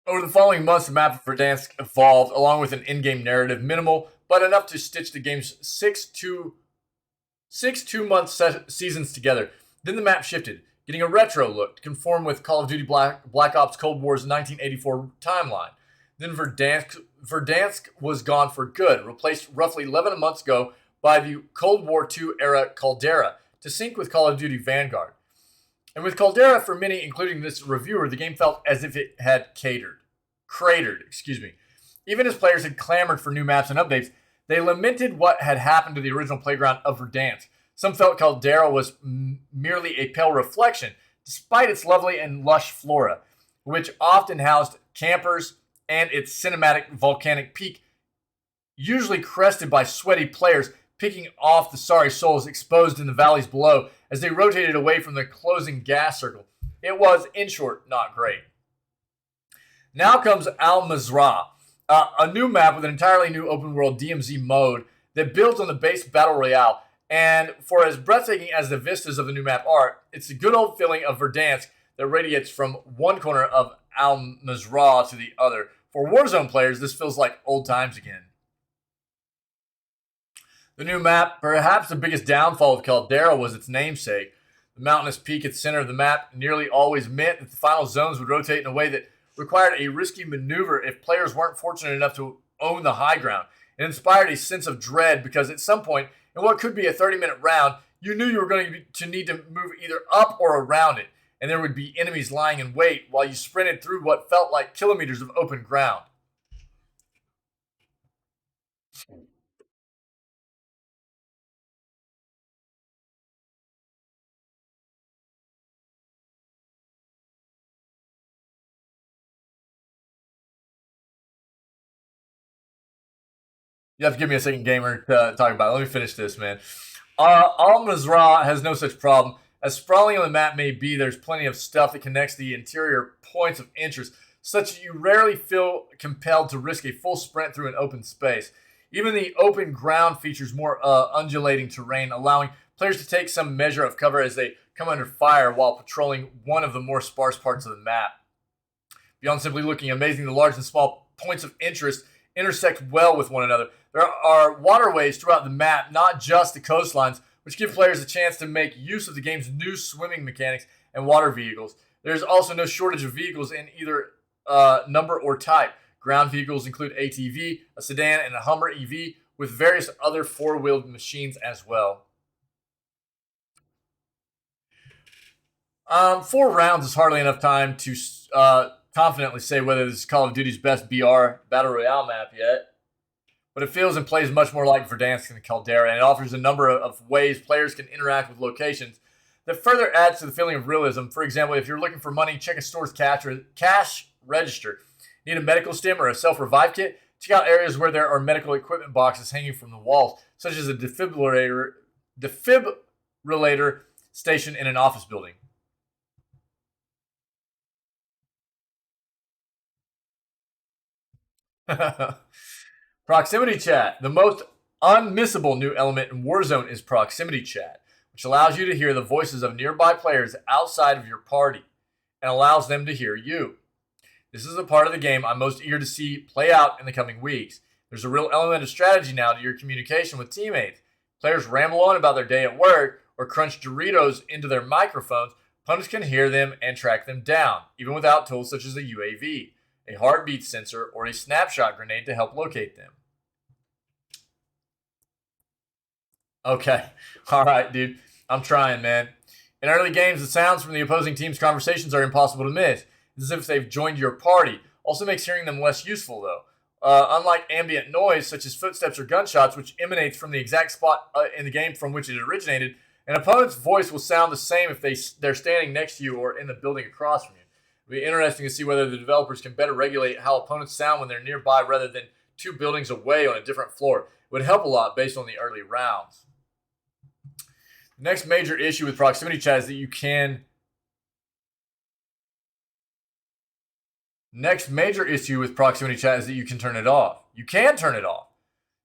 Over the following months, the map of Verdansk evolved, along with an in-game narrative, minimal, but enough to stitch the game's six two-month seasons together. Then the map shifted, getting a retro look to conform with Call of Duty Black Ops Cold War's 1984 timeline. Then Verdansk was gone for good, replaced roughly 11 months ago by the Cold War II era Caldera, to sync with Call of Duty Vanguard. And with Caldera, for many, including this reviewer, the game felt as if it had cratered. Even as players had clamored for new maps and updates, they lamented what had happened to the original playground of Verdansk. Some felt Caldera was merely a pale reflection, despite its lovely and lush flora, which often housed campers and its cinematic volcanic peak, usually crested by sweaty players picking off the sorry souls exposed in the valleys below as they rotated away from the closing gas circle. It was, in short, not great. Now comes Al-Mazrah, a new map with an entirely new open-world DMZ mode that builds on the base Battle Royale. And for as breathtaking as the vistas of the new map are, it's the good old feeling of Verdansk that radiates from one corner of Al-Mazrah to the other. For Warzone players, this feels like old times again. The new map, perhaps the biggest downfall of Caldera, was its namesake. The mountainous peak at the center of the map nearly always meant that the final zones would rotate in a way that required a risky maneuver if players weren't fortunate enough to own the high ground. It inspired a sense of dread because at some point, in what could be a 30-minute round, you knew you were going to need to move either up or around it, and there would be enemies lying in wait while you sprinted through what felt like kilometers of open ground. You have to give me a second, gamer, to talk about it. Let me finish this, man. Al-Mazrah has no such problem. As sprawling on the map may be, there's plenty of stuff that connects the interior points of interest, such that you rarely feel compelled to risk a full sprint through an open space. Even the open ground features more undulating terrain, allowing players to take some measure of cover as they come under fire while patrolling one of the more sparse parts of the map. Beyond simply looking amazing, the large and small points of interest intersect well with one another. There are waterways throughout the map, not just the coastlines, which give players a chance to make use of the game's new swimming mechanics and water vehicles. There's also no shortage of vehicles in either number or type. Ground vehicles include ATV, a sedan, and a Hummer EV, with various other four-wheeled machines as well. 4 rounds is hardly enough time to confidently say whether this is Call of Duty's best BR Battle Royale map yet. But it feels and plays much more like Verdansk than Caldera, and it offers a number of ways players can interact with locations that further adds to the feeling of realism. For example, if you're looking for money, check a store's cash register. Need a medical stim or a self-revive kit? Check out areas where there are medical equipment boxes hanging from the walls, such as a defibrillator station in an office building. Proximity chat. The most unmissable new element in Warzone is proximity chat, which allows you to hear the voices of nearby players outside of your party and allows them to hear you. This is a part of the game I'm most eager to see play out in the coming weeks. There's a real element of strategy now to your communication with teammates. Players ramble on about their day at work or crunch Doritos into their microphones. Opponents can hear them and track them down, even without tools such as a UAV, a heartbeat sensor, or a snapshot grenade to help locate them. Okay. All right, dude. I'm trying, man. In early games, the sounds from the opposing team's conversations are impossible to miss. It's as if they've joined your party. Also makes hearing them less useful, though. Unlike ambient noise, such as footsteps or gunshots, which emanates from the exact spot in the game from which it originated, an opponent's voice will sound the same if they're standing next to you or in the building across from you. It'll be interesting to see whether the developers can better regulate how opponents sound when they're nearby rather than 2 buildings away on a different floor. It would help a lot based on the early rounds. The next major issue with proximity chat is that you can... Next major issue with proximity chat is that you can turn it off. You can turn it off.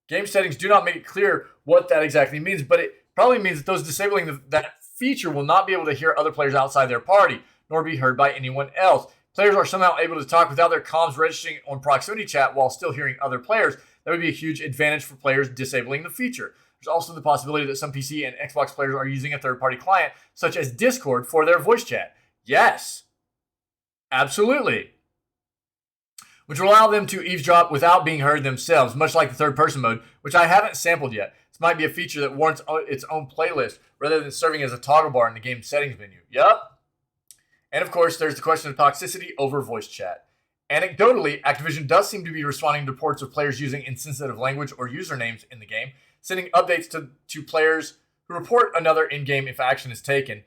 Game settings do not make it clear what that exactly means, but it probably means that those disabling that feature will not be able to hear other players outside their party, nor be heard by anyone else. Players are somehow able to talk without their comms registering on proximity chat while still hearing other players. That would be a huge advantage for players disabling the feature. There's also the possibility that some PC and Xbox players are using a third-party client, such as Discord, for their voice chat. Yes. Absolutely. Which will allow them to eavesdrop without being heard themselves, much like the third-person mode, which I haven't sampled yet. This might be a feature that warrants its own playlist, rather than serving as a toggle bar in the game settings menu. Yup. And of course, there's the question of toxicity over voice chat. Anecdotally, Activision does seem to be responding to reports of players using insensitive language or usernames in the game, sending updates to players who report another in-game if action is taken.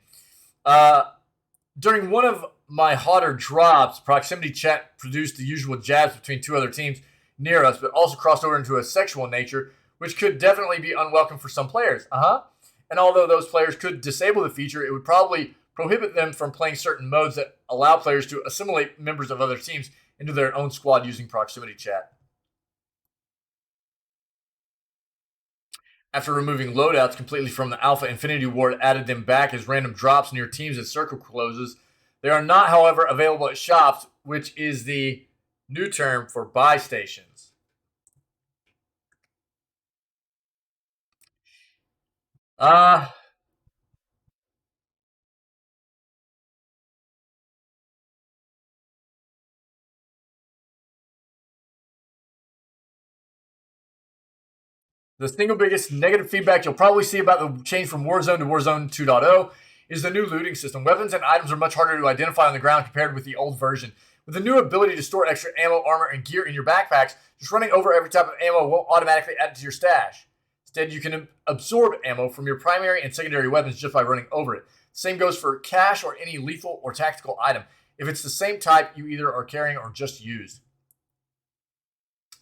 During one of my hotter drops, proximity chat produced the usual jabs between 2 other teams near us, but also crossed over into a sexual nature, which could definitely be unwelcome for some players. And although those players could disable the feature, it would probably prohibit them from playing certain modes that allow players to assimilate members of other teams into their own squad using proximity chat. After removing loadouts completely from the Alpha, Infinity Ward added them back as random drops near teams as circle closes. They are not, however, available at shops, which is the new term for buy stations. The single biggest negative feedback you'll probably see about the change from Warzone to Warzone 2.0 is the new looting system. Weapons and items are much harder to identify on the ground compared with the old version. With the new ability to store extra ammo, armor, and gear in your backpacks, just running over every type of ammo won't automatically add it to your stash. Instead, you can absorb ammo from your primary and secondary weapons just by running over it. Same goes for cash or any lethal or tactical item. If it's the same type, you either are carrying or just used.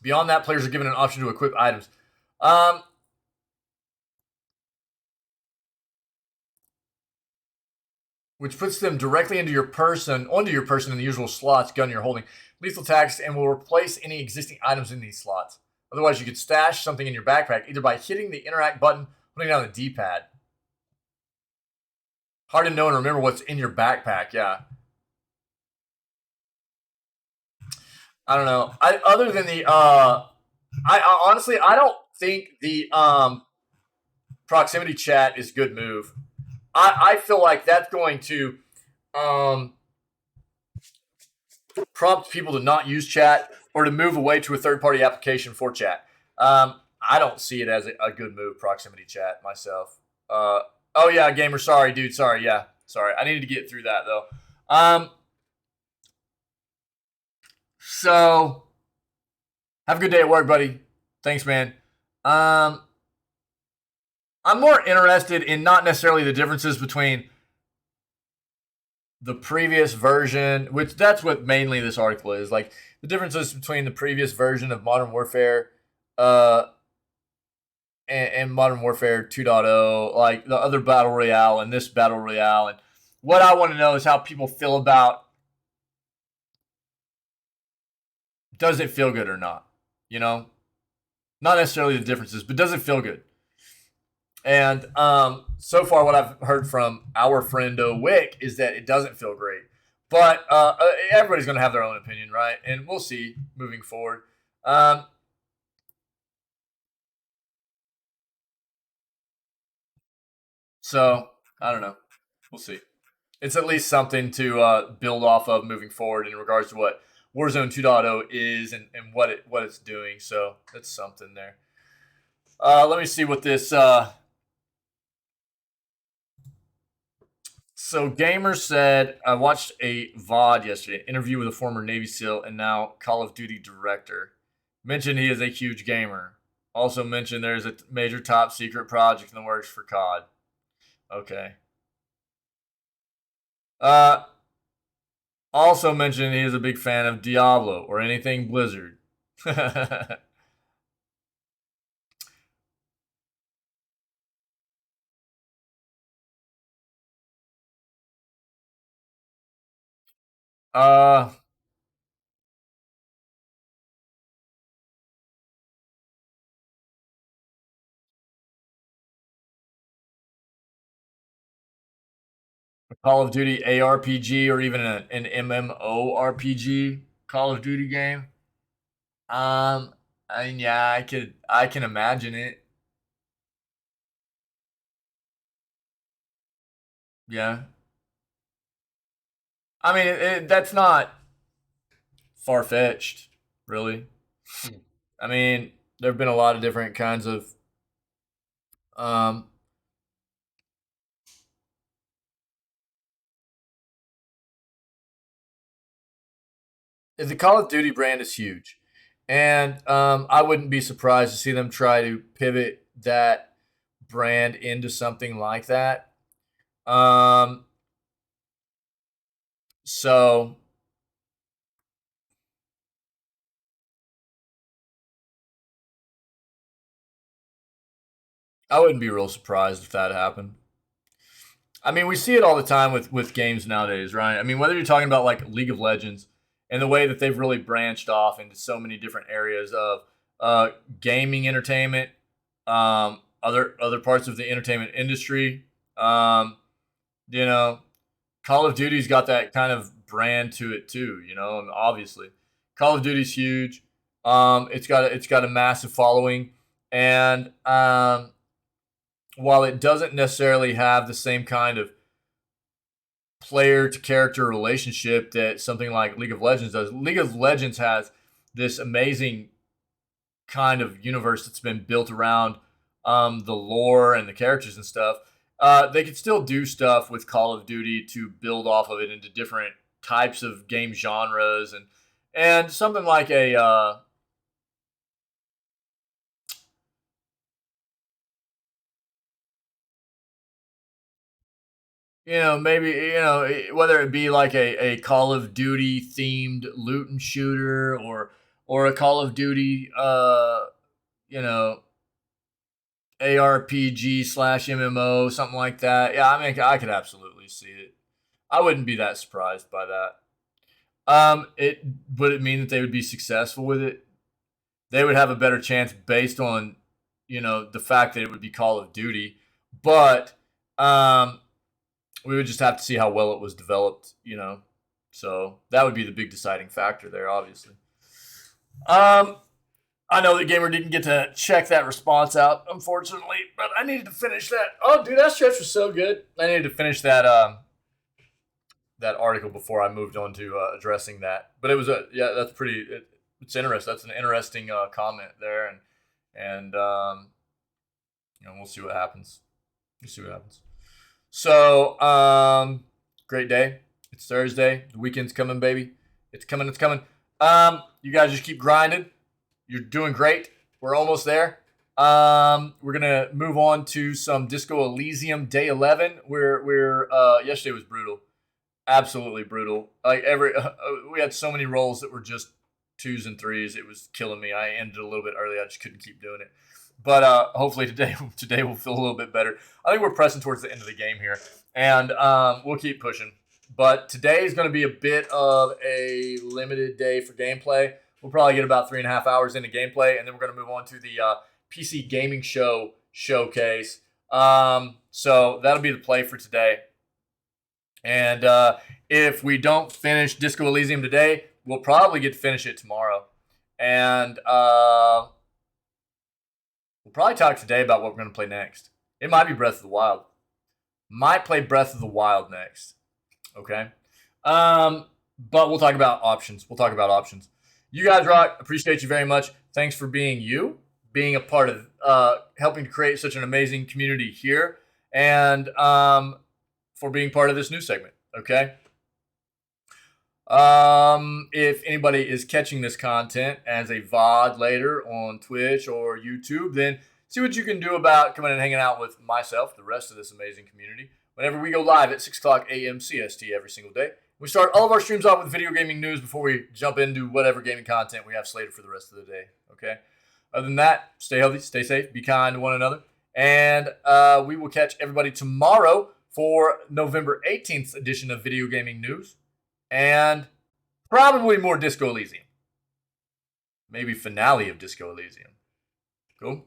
Beyond that, players are given an option to equip items. Which puts them directly onto your person in the usual slots gun you're holding. Lethal tactics and will replace any existing items in these slots. Otherwise, you could stash something in your backpack either by hitting the interact button, putting down the D-pad. Hard to know and remember what's in your backpack, yeah. I don't know. Other than the I honestly don't think the proximity chat is a good move. I feel like that's going to prompt people to not use chat or to move away to a third-party application for chat. I don't see it as a good move, proximity chat, myself. Oh, yeah, gamer, sorry, dude, sorry, yeah. Sorry, I needed to get through that, though. So, have a good day at work, buddy. Thanks, man. I'm more interested in not necessarily the differences between the previous version, which that's what mainly this article is, like the differences between the previous version of Modern Warfare and Modern Warfare 2.0, like the other Battle Royale and this Battle Royale. And what I want to know is how people feel about, does it feel good or not? You know? Not necessarily the differences, but does it feel good? And so far, what I've heard from our friend Wick is that it doesn't feel great. But everybody's going to have their own opinion, right? And we'll see moving forward. So, I don't know. We'll see. It's at least something to build off of moving forward in regards to what Warzone 2.0 is and what it's doing. So, that's something there. Let me see what this... So Gamer said, I watched a VOD yesterday, interview with a former Navy SEAL and now Call of Duty director. Mentioned he is a huge gamer. Also mentioned there's a major top secret project in the works for COD. Okay. Also mentioned he is a big fan of Diablo or anything Blizzard. Call of Duty ARPG or even an MMORPG Call of Duty game. I mean, yeah, I can imagine it. Yeah. I mean, that's not far fetched, really. I mean, there have been a lot of different kinds of um, the Call of Duty brand is huge, and I wouldn't be surprised to see them try to pivot that brand into something like that. So I wouldn't be real surprised if that happened. I mean, we see it all the time with games nowadays, right? I mean, whether you're talking about like League of Legends and the way that they've really branched off into so many different areas of gaming entertainment, other parts of the entertainment industry. You know, Call of Duty's got that kind of brand to it too. You know, and obviously, Call of Duty's huge. It's got a massive following, and while it doesn't necessarily have the same kind of player to character relationship that something like League of Legends does, League of Legends has this amazing kind of universe that's been built around the lore and the characters and stuff. They could still do stuff with Call of Duty to build off of it into different types of game genres and something like a maybe, whether it be like a Call of Duty themed loot and shooter or a Call of Duty, you know, ARPG slash MMO, something like that. Yeah, I mean, I could absolutely see it. I wouldn't be that surprised by that. It would it mean that they would be successful with it? They would have a better chance based on, the fact that it would be Call of Duty, but we would just have to see how well it was developed, So that would be the big deciding factor there, obviously. I know that Gamer didn't get to check that response out, unfortunately, but I needed to finish that. Oh, dude, that stretch was so good. I needed to finish that that article before I moved on to addressing that. But it was that's pretty. It's interesting. That's an interesting comment there, and we'll see what happens. We'll see what happens. So, great day. It's Thursday. The weekend's coming, baby. It's coming. It's coming. You guys just keep grinding. You're doing great. We're almost there. We're gonna move on to some Disco Elysium Day 11. We're yesterday was brutal. absolutely brutal. Like we had so many rolls that were just 2s and 3s. It was killing me. I ended a little bit early. I just couldn't keep doing it. But hopefully today will feel a little bit better. I think we're pressing towards the end of the game here, and we'll keep pushing. But today is going to be a bit of a limited day for gameplay. We'll probably get about 3.5 hours into gameplay, and then we're going to move on to the PC Gaming Show showcase. So that'll be the play for today. And if we don't finish Disco Elysium today, we'll probably get to finish it tomorrow. And we'll probably talk today about what we're going to play next. It might be Breath of the Wild. Might play Breath of the Wild next. Okay? But we'll talk about options. You guys rock. Appreciate you very much. Thanks for being you, being a part of helping to create such an amazing community here, and for being part of this new segment. Okay? If anybody is catching this content as a VOD later on Twitch or YouTube, then see what you can do about coming and hanging out with myself, the rest of this amazing community, whenever we go live at 6 o'clock a.m. CST every single day. We start all of our streams off with video gaming news before we jump into whatever gaming content we have slated for the rest of the day. Okay? Other than that, stay healthy, stay safe, be kind to one another, and we will catch everybody tomorrow for November 18th edition of Video Gaming News. And probably more Disco Elysium. Maybe finale of Disco Elysium. Cool?